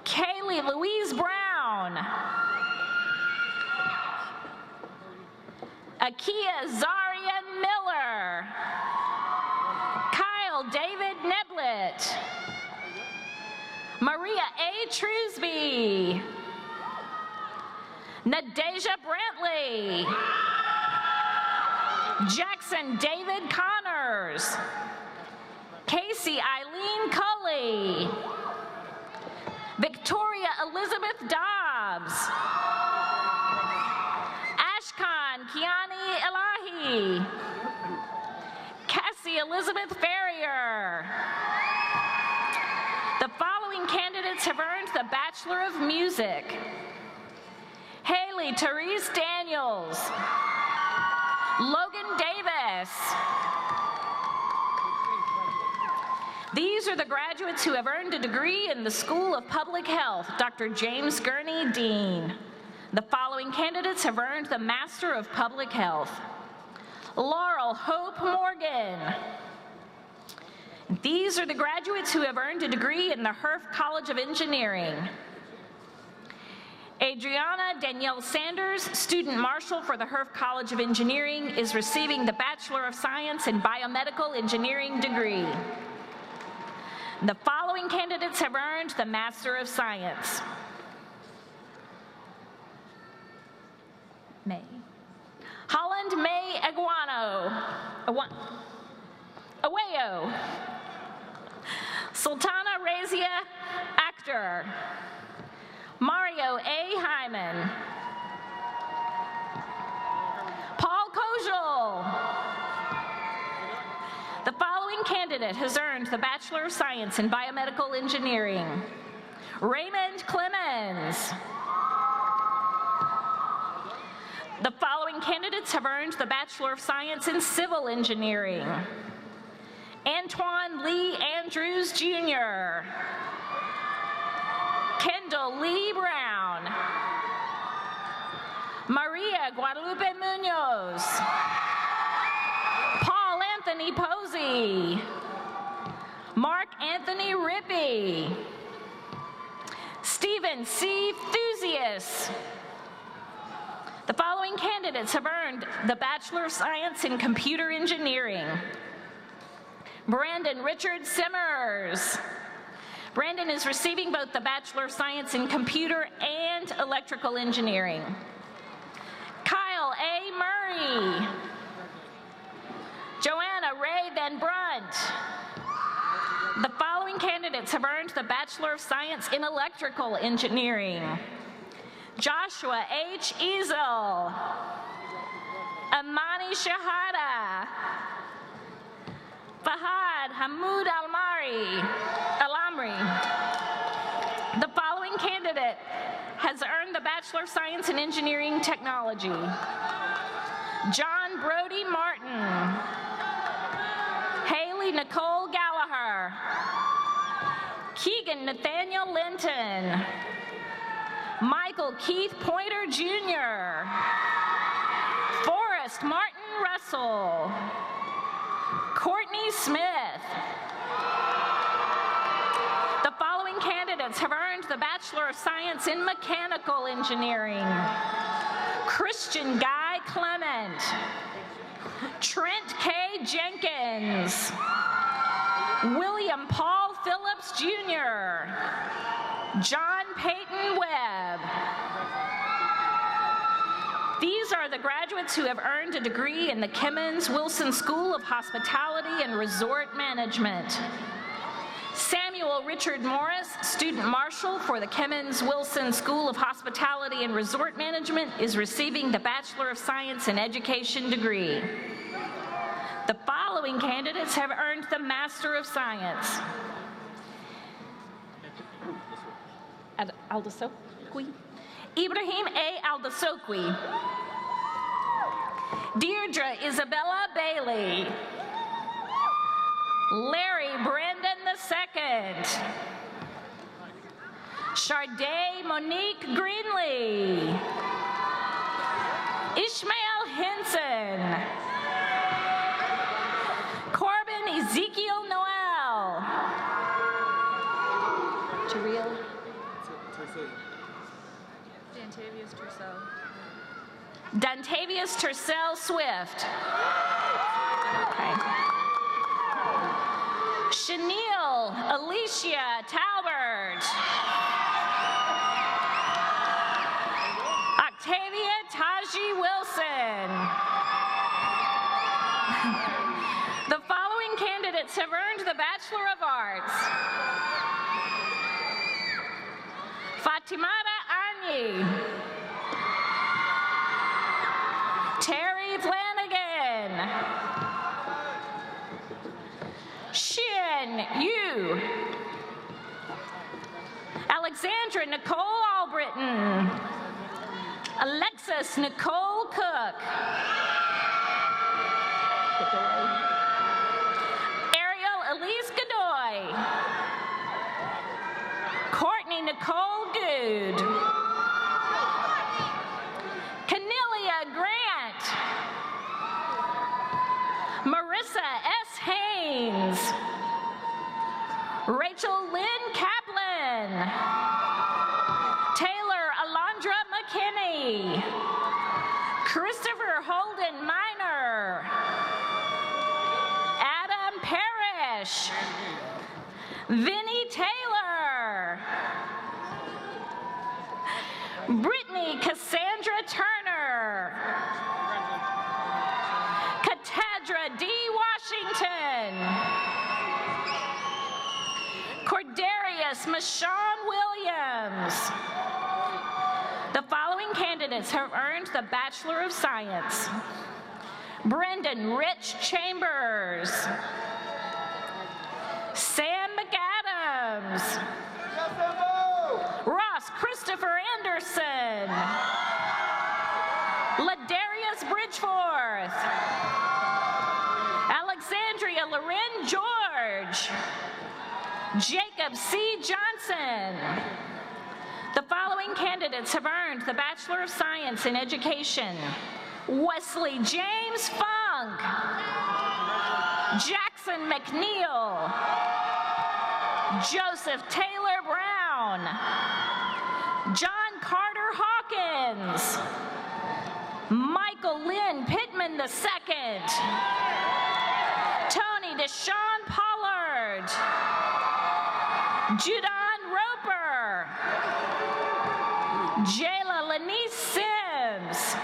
Kaylee Louise Brown. Akia Zaria Miller. Kyle David Neblett. Maria A. Trusby. Nadeja Brantley. Jackson David Connors. Casey Eileen Cully. Victoria Elizabeth Dobbs. Ashkan Kiani Elahi. Cassie Elizabeth Ferrier. The following candidates have earned the Bachelor of Music. Haley Therese Daniels. Logan Davis. These are the graduates who have earned a degree in the School of Public Health. Dr. James Gurney, Dean. The following candidates have earned the Master of Public Health. Laurel Hope Morgan. These are the graduates who have earned a degree in the Herff College of Engineering. Adriana Danielle Sanders, Student Marshal for the Herff College of Engineering, is receiving the Bachelor of Science in Biomedical Engineering degree. The following candidates have earned the Master of Science. May. Holland May Awayo. Sultana Razia Actor. Mario A. Hyman. Paul Kojal. The following candidate has earned the Bachelor of Science in Biomedical Engineering. Raymond Clemens. The following candidates have earned the Bachelor of Science in Civil Engineering. Antoine Lee Andrews, Jr. Kendall Lee Brown. Maria Guadalupe Munoz. Paul Anthony Posey. Mark Anthony Rippey. Stephen C. Thusius. The following candidates have earned the Bachelor of Science in Computer Engineering. Brandon Richard Simmers. Brandon is receiving both the Bachelor of Science in Computer and Electrical Engineering. Kyle A. Murray. Joanna Ray Van Brunt. The following candidates have earned the Bachelor of Science in Electrical Engineering. Joshua H. Ezel. Amani Shahada. Fahad Hamoud Alamri. The following candidate has earned the Bachelor of Science in Engineering Technology. John Brody Martin. Haley Nicole Gallagher. Keegan Nathaniel Linton. Michael Keith Pointer Jr. Forrest Martin Russell. Courtney Smith. The following candidates have earned the Bachelor of Science in Mechanical Engineering. Christian Guy Clement. Trent K. Jenkins. William Paul Phillips Jr. John Peyton Webb. These are the graduates who have earned a degree in the Kemmons Wilson School of Hospitality and Resort Management. Samuel Richard Morris, Student Marshal for the Kemmons Wilson School of Hospitality and Resort Management, is receiving the Bachelor of Science in Education degree. The following candidates have earned the Master of Science. Aldasokwi. Ibrahim A. Aldasokwi. Deirdre Isabella Bailey. Larry Brandon II. Charday Monique Greenlee. Ishmael Henson. Corbin Ezekiel Noel. Jareel. Dantavius Tercel Swift. Okay. Chenille Alicia Talbert. Octavia Taji Wilson. The following candidates have earned the Bachelor of Arts. Fatimata Anyi. Terry Flanagan. Shin Yu. Alexandra Nicole Albritton. Alexis Nicole Cook. Ariel Elise Godoy. Courtney Nicole Good. Cornelia Grant. Marissa S. Haynes. Rachel Lynn Kaplan. Taylor Alondra McKinney. Christopher Holden Minor. Adam Parrish. Vinnie Taylor. Brittany Cassandra Turner. Katadra D. Washington. Cordarius Michonne Williams. The following candidates have earned the Bachelor of Science. Brendan Rich Chambers. Sam McAdams. Ross Christopher Anderson. Ladarius Bridgeforth. Alexandria Loren George. Jacob C. Johnson. The following candidates have earned the Bachelor of Science in Education. Wesley James Funk. Jackson McNeil. Joseph Taylor Brown. John Carter Hawkins. Michael Lynn Pittman II. Tony Deshawn Pollard. Judon Roper. Jayla Lanice Sims.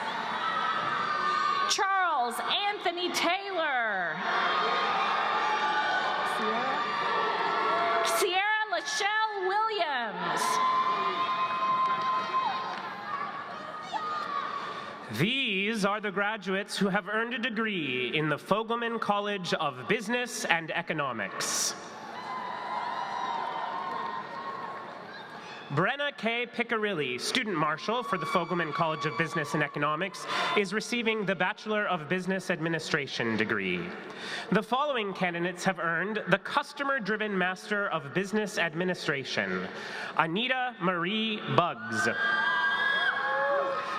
Charles Anthony Taylor. Sierra Lachelle Williams. These are the graduates who have earned a degree in the Fogelman College of Business and Economics. Brenna K. Piccirilli, Student Marshal for the Fogelman College of Business and Economics, is receiving the Bachelor of Business Administration degree. The following candidates have earned the Customer-Driven Master of Business Administration. Anita Marie Buggs.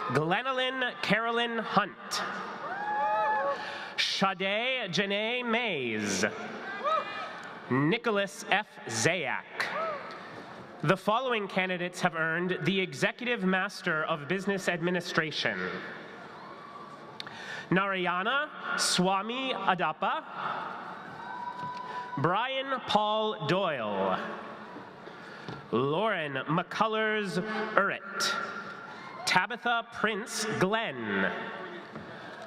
Glenalyn Carolyn Hunt. Shade Janae Mays. Nicholas F. Zayak. The following candidates have earned the Executive Master of Business Administration. Narayana Swami Adappa. Brian Paul Doyle. Lauren McCullers Urret. Tabitha Prince Glenn.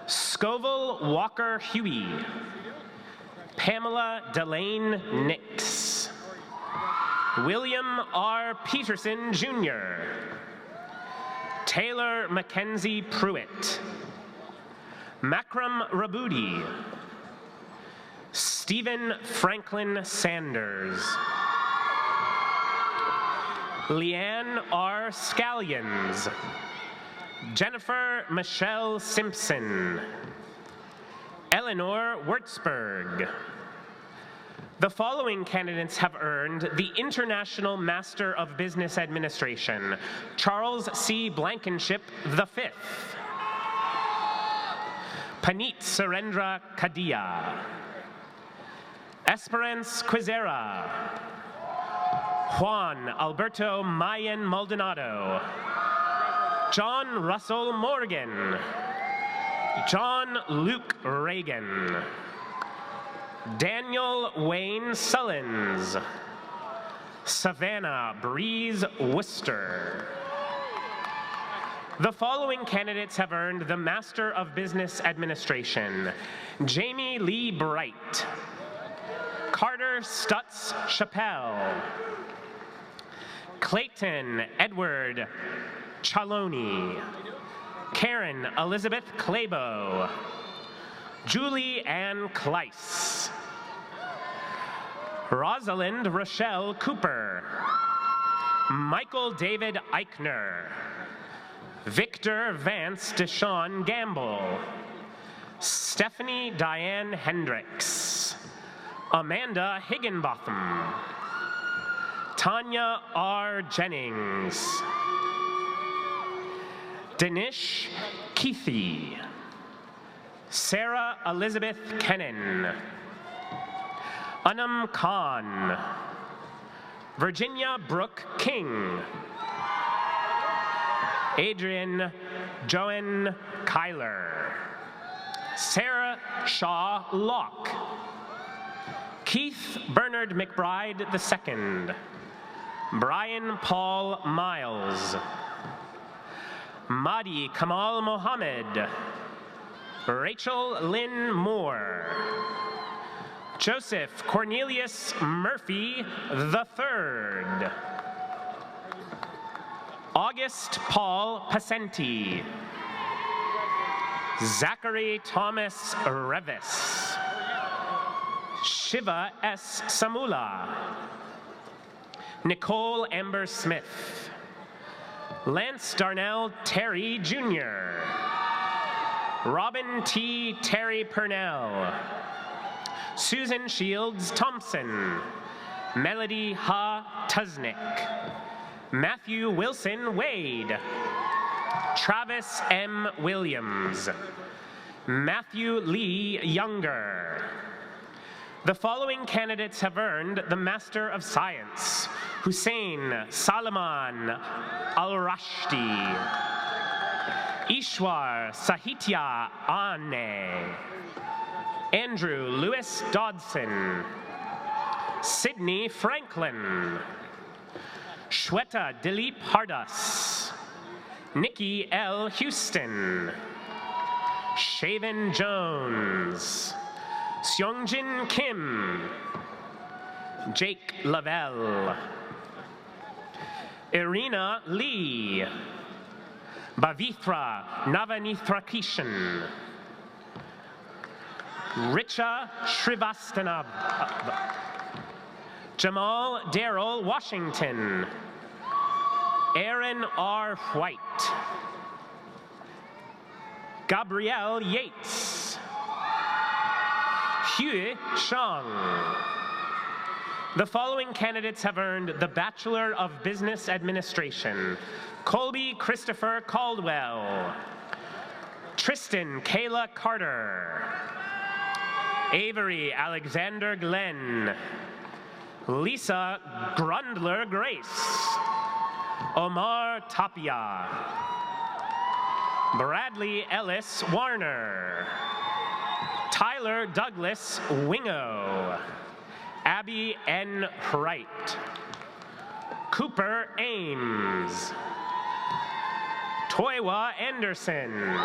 Scoville Walker Huey. Pamela Delane Nix. William R. Peterson, Jr. Taylor Mackenzie Pruitt. Makram Rabudi. Stephen Franklin Sanders. Leanne R. Scallions. Jennifer Michelle Simpson. Eleanor Würzburg. The following candidates have earned the International Master of Business Administration: Charles C. Blankenship V. Panit Surendra Kadia. Esperance Quizera. Juan Alberto Mayen Maldonado. John Russell Morgan. John Luke Reagan. Daniel Wayne Sullins. Savannah Breeze Worcester. The following candidates have earned the Master of Business Administration: Jamie Lee Bright. Carter Stutz Chappelle. Clayton Edward Chaloni. Karen Elizabeth Clabo. Julie Ann Kleiss. Rosalind Rochelle Cooper. Michael David Eichner. Victor Vance Deshawn Gamble. Stephanie Diane Hendricks. Amanda Higginbotham. Tanya R. Jennings. Danish Keithy. Sarah Elizabeth Kennan. Anam Khan. Virginia Brooke King. Adrian Joan Kyler. Sarah Shaw Locke. Keith Bernard McBride II. Brian Paul Miles. Mahdi Kamal Mohammed. Rachel Lynn Moore. Joseph Cornelius Murphy III. August Paul Pasenti. Zachary Thomas Revis. Shiva S. Samula. Nicole Amber Smith. Lance Darnell Terry Jr. Robin T. Terry Purnell. Susan Shields Thompson. Melody Ha Tuznick. Matthew Wilson Wade. Travis M. Williams. Matthew Lee Younger. The following candidates have earned the Master of Science: Hussein Salman Al-Rashdi. Ishwar Sahitya Ane. Andrew Lewis Dodson. Sydney Franklin. Shweta Dilip Hardas. Nikki L. Houston. Shaven Jones. Seongjin Kim. Jake Lavelle. Irina Lee. Bavithra Navanithrakishan. Richa Srivastanab. Jamal Darrell Washington. Aaron R. White. Gabrielle Yates. Hue Shang. The following candidates have earned the Bachelor of Business Administration: Colby Christopher Caldwell. Tristan Kayla Carter. Avery Alexander Glenn. Lisa Grundler Grace. Omar Tapia. Bradley Ellis Warner. Tyler Douglas Wingo. Abby N. Wright. Cooper Ames. Toiwa Anderson.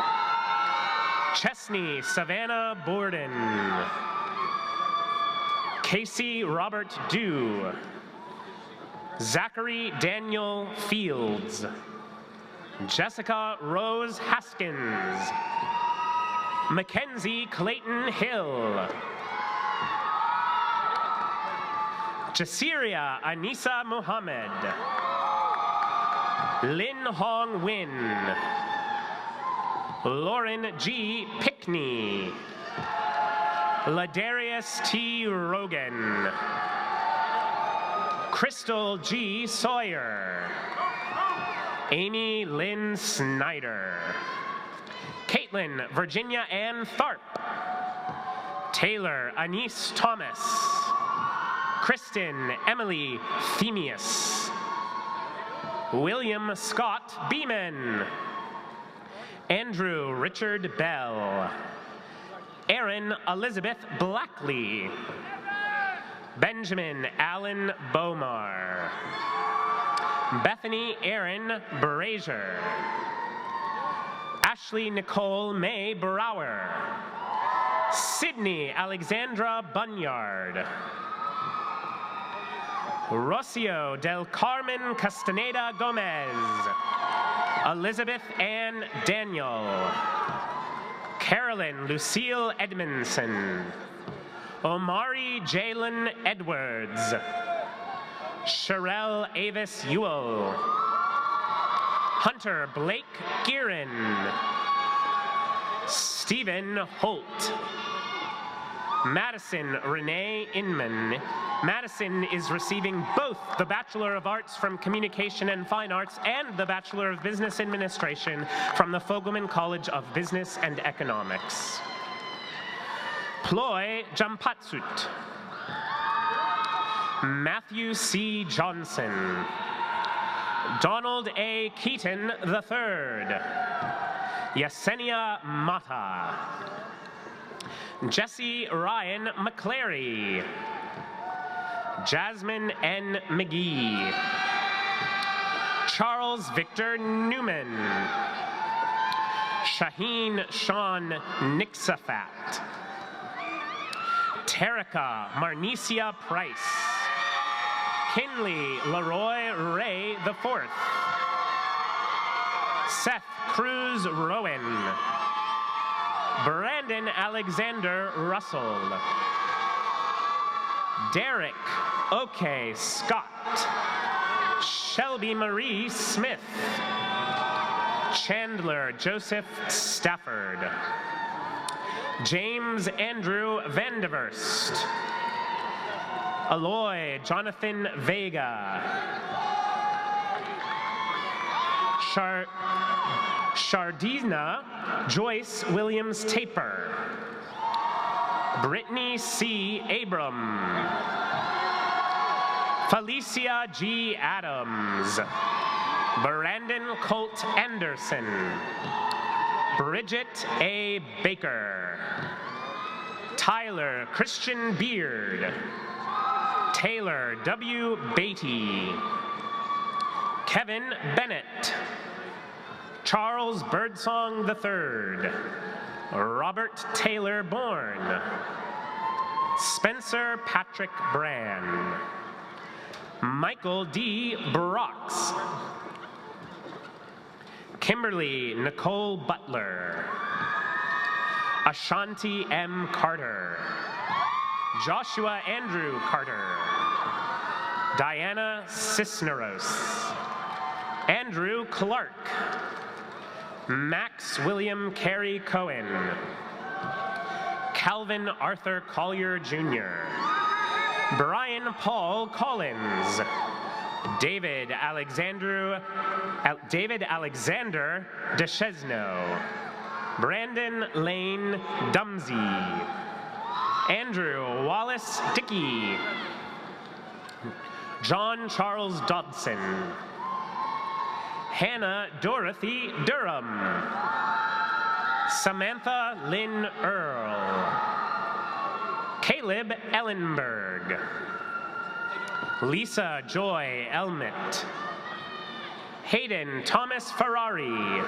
Chesney Savannah Borden. Casey Robert Dew. Zachary Daniel Fields. Jessica Rose Haskins. Mackenzie Clayton Hill. Jasiria Anisa Muhammad. Lin Hong Win. Lauren G. Pickney. Ladarius T. Rogan. Crystal G. Sawyer. Amy Lynn Snyder. Caitlin Virginia Ann Tharp. Taylor Anise Thomas. Kristen Emily Themius. William Scott Beeman. Andrew Richard Bell. Erin Elizabeth Blackley. Benjamin Allen Bomar. Bethany Erin Brazier. Ashley Nicole May Brower. Sydney Alexandra Bunyard. Rocio del Carmen Castaneda Gomez. Elizabeth Ann Daniel. Carolyn Lucille Edmondson. Omari Jalen Edwards. Sherelle Avis Ewell. Hunter Blake Gearin. Stephen Holt. Madison Renee Inman. Madison is receiving both the Bachelor of Arts from Communication and Fine Arts and the Bachelor of Business Administration from the Fogelman College of Business and Economics. Ploy Jampatsut. Matthew C. Johnson. Donald A. Keaton III. Yesenia Mata. Jesse Ryan McClary. Jasmine N. McGee. Charles Victor Newman. Shaheen Sean Nixafat. Terica Marnicia Price. Kinley Leroy Ray IV. Seth Cruz Rowan. Brandon Alexander Russell. Derek O.K. Scott. Shelby Marie Smith. Chandler Joseph Stafford. James Andrew Vandeverst. Aloy Jonathan Vega. Shardina Joyce Williams Taper. Brittany C. Abram. Felicia G. Adams. Brandon Colt Anderson. Bridget A. Baker. Tyler Christian Beard. Taylor W. Beatty. Kevin Bennett. Charles Birdsong III. Robert Taylor Bourne. Spencer Patrick Brand. Michael D. Brox. Kimberly Nicole Butler. Ashanti M. Carter. Joshua Andrew Carter. Diana Cisneros. Andrew Clark. Max William Carey Cohen. Calvin Arthur Collier Jr. Brian Paul Collins. David Alexander DeChesno. Brandon Lane Dumsey. Andrew Wallace Dickey. John Charles Dodson. Hannah Dorothy Durham. Samantha Lynn Earl. Caleb Ellenberg. Lisa Joy Elmett. Hayden Thomas Ferrari.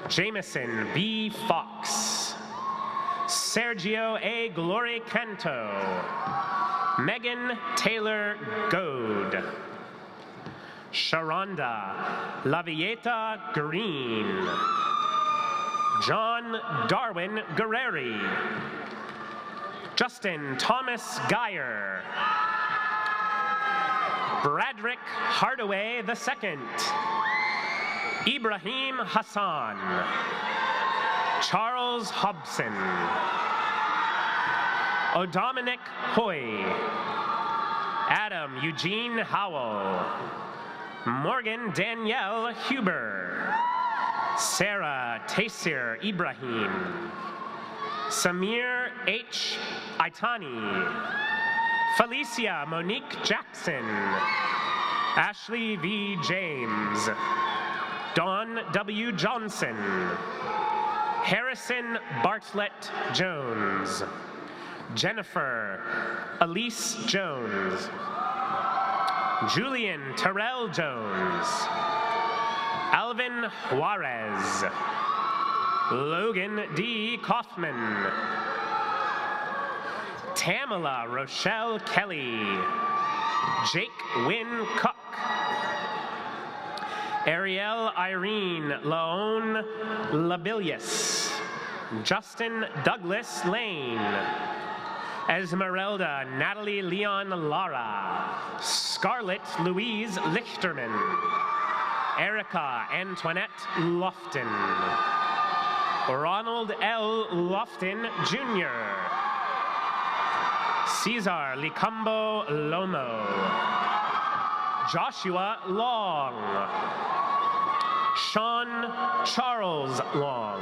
Jameson B. Fox. Sergio A. Glory Canto. Megan Taylor Goad. Sharonda Lavieta Green. John Darwin Guerreri. Justin Thomas Geyer. Bradrick Hardaway II. Ibrahim Hassan. Charles Hobson. O'Dominic Hoy. Adam Eugene Howell. Morgan Danielle Huber. Sarah Taysir Ibrahim. Samir H. Aitani. Felicia Monique Jackson. Ashley V. James. Dawn W. Johnson. Harrison Bartlett Jones. Jennifer Elise Jones. Julian Terrell Jones. Alvin Juarez. Logan D. Kaufman. Tamala Rochelle Kelly. Jake Wynn Cook. Ariel Irene Laone Labilius. Justin Douglas Lane. Esmeralda Natalie Leon Lara. Scarlett Louise Lichterman. Erica Antoinette Lofton. Ronald L. Lofton Jr. Cesar Licambo Lomo. Joshua Long. Sean Charles Long.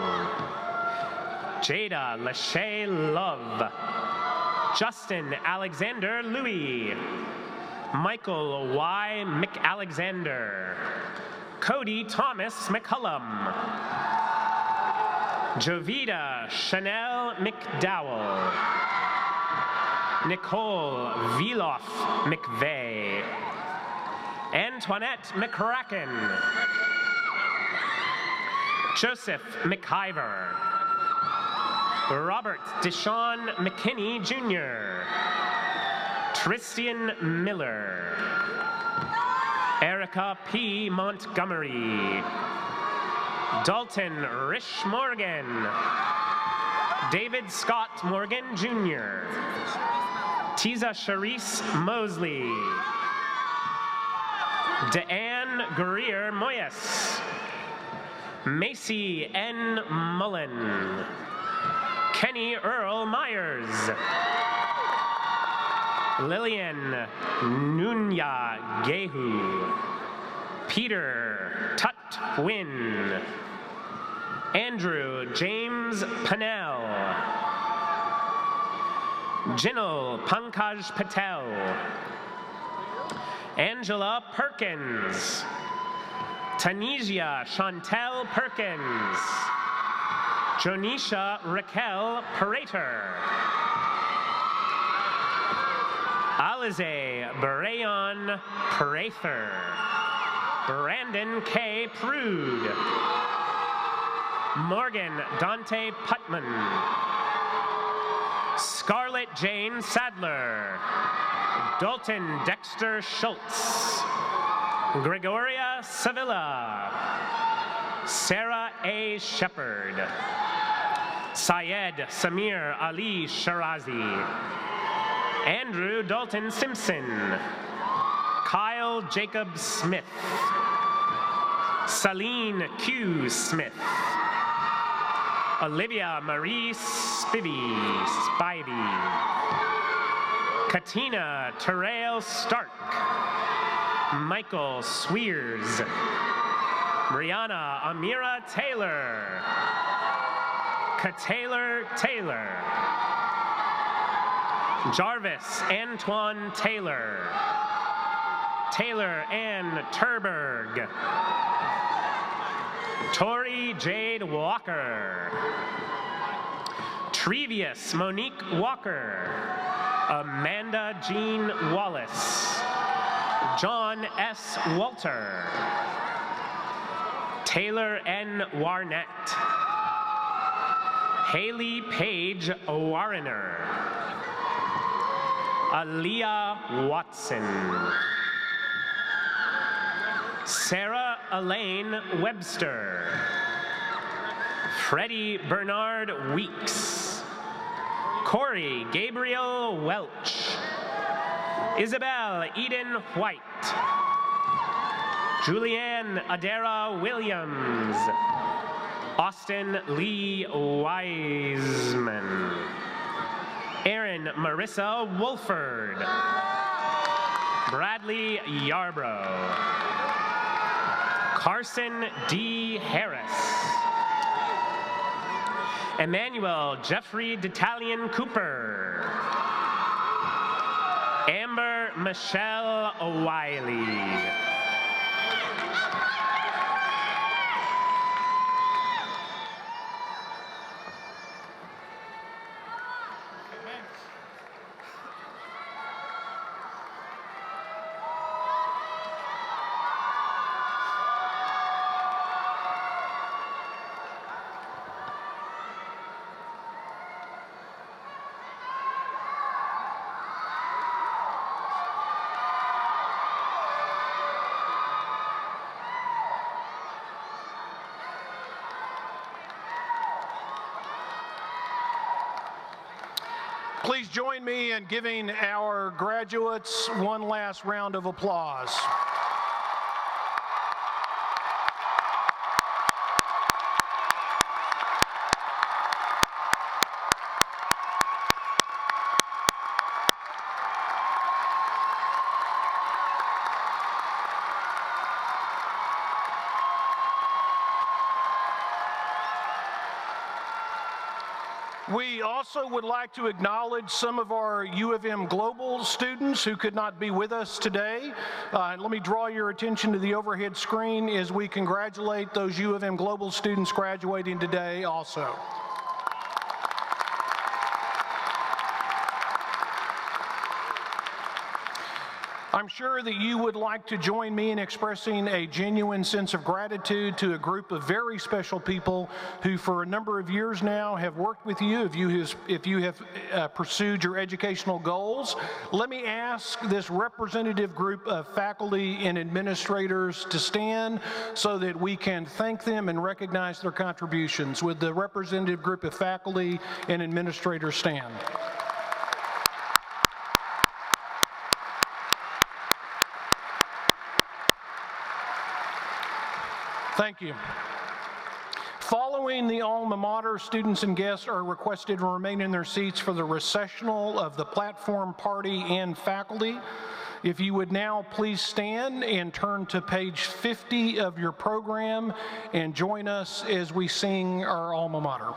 Jada Lachey Love. Justin Alexander Louis. Michael Y. McAlexander. Cody Thomas McCullum. Jovita Chanel McDowell. Nicole Viloff McVeigh. Antoinette McCracken. Joseph McIver. Robert Deshaun McKinney Jr. Tristan Miller. Erica P. Montgomery. Dalton Rish Morgan. David Scott Morgan Jr. Tiza Charisse Mosley. Deanne Greer Moyes. Macy N. Mullen. Kenny Earl Myers. Lillian Nunya Gehu. Peter Tut Wynn. Andrew James Pannell. Jinal Pankaj Patel. Angela Perkins. Tanesia Chantel Perkins. Jonisha Raquel Parater. Alize Barayon Prather. Brandon K. Prude. Morgan Dante Putman. Scarlett Jane Sadler. Dalton Dexter Schultz. Gregoria Sevilla. Sarah A. Shepard. Syed Samir Ali Shirazi. Andrew Dalton Simpson. Kyle Jacob Smith. Celine Q. Smith. Olivia Marie Spivey. Katina Terrell Stark. Michael Swears. Brianna Amira Taylor. Kataylor Taylor. Jarvis Antoine Taylor. Taylor Ann Turberg. Tori Jade Walker. Trevius Monique Walker. Amanda Jean Wallace. John S. Walter. Taylor N. Warnett. Haley Paige Warrener. Aaliyah Watson. Sarah Elaine Webster. Freddie Bernard Weeks. Corey Gabriel Welch. Isabel Eden White. Julianne Adara Williams. Austin Lee Wiseman. Erin Marissa Wolford. Bradley Yarbrough. Carson D. Harris. Emmanuel Jeffrey Detallion Cooper. Amber Michelle Wiley. Please join me in giving our graduates one last round of applause. We also would like to acknowledge some of our U of M Global students who could not be with us today. Let me draw your attention to the overhead screen as we congratulate those U of M Global students graduating today also. I'm sure that you would like to join me in expressing a genuine sense of gratitude to a group of very special people who for a number of years now have worked with you if you have pursued your educational goals. Let me ask this representative group of faculty and administrators to stand so that we can thank them and recognize their contributions. Would the representative group of faculty and administrators stand? Thank you. Following the alma mater, students and guests are requested to remain in their seats for the recessional of the platform party and faculty. If you would now please stand and turn to page 50 of your program and join us as we sing our alma mater.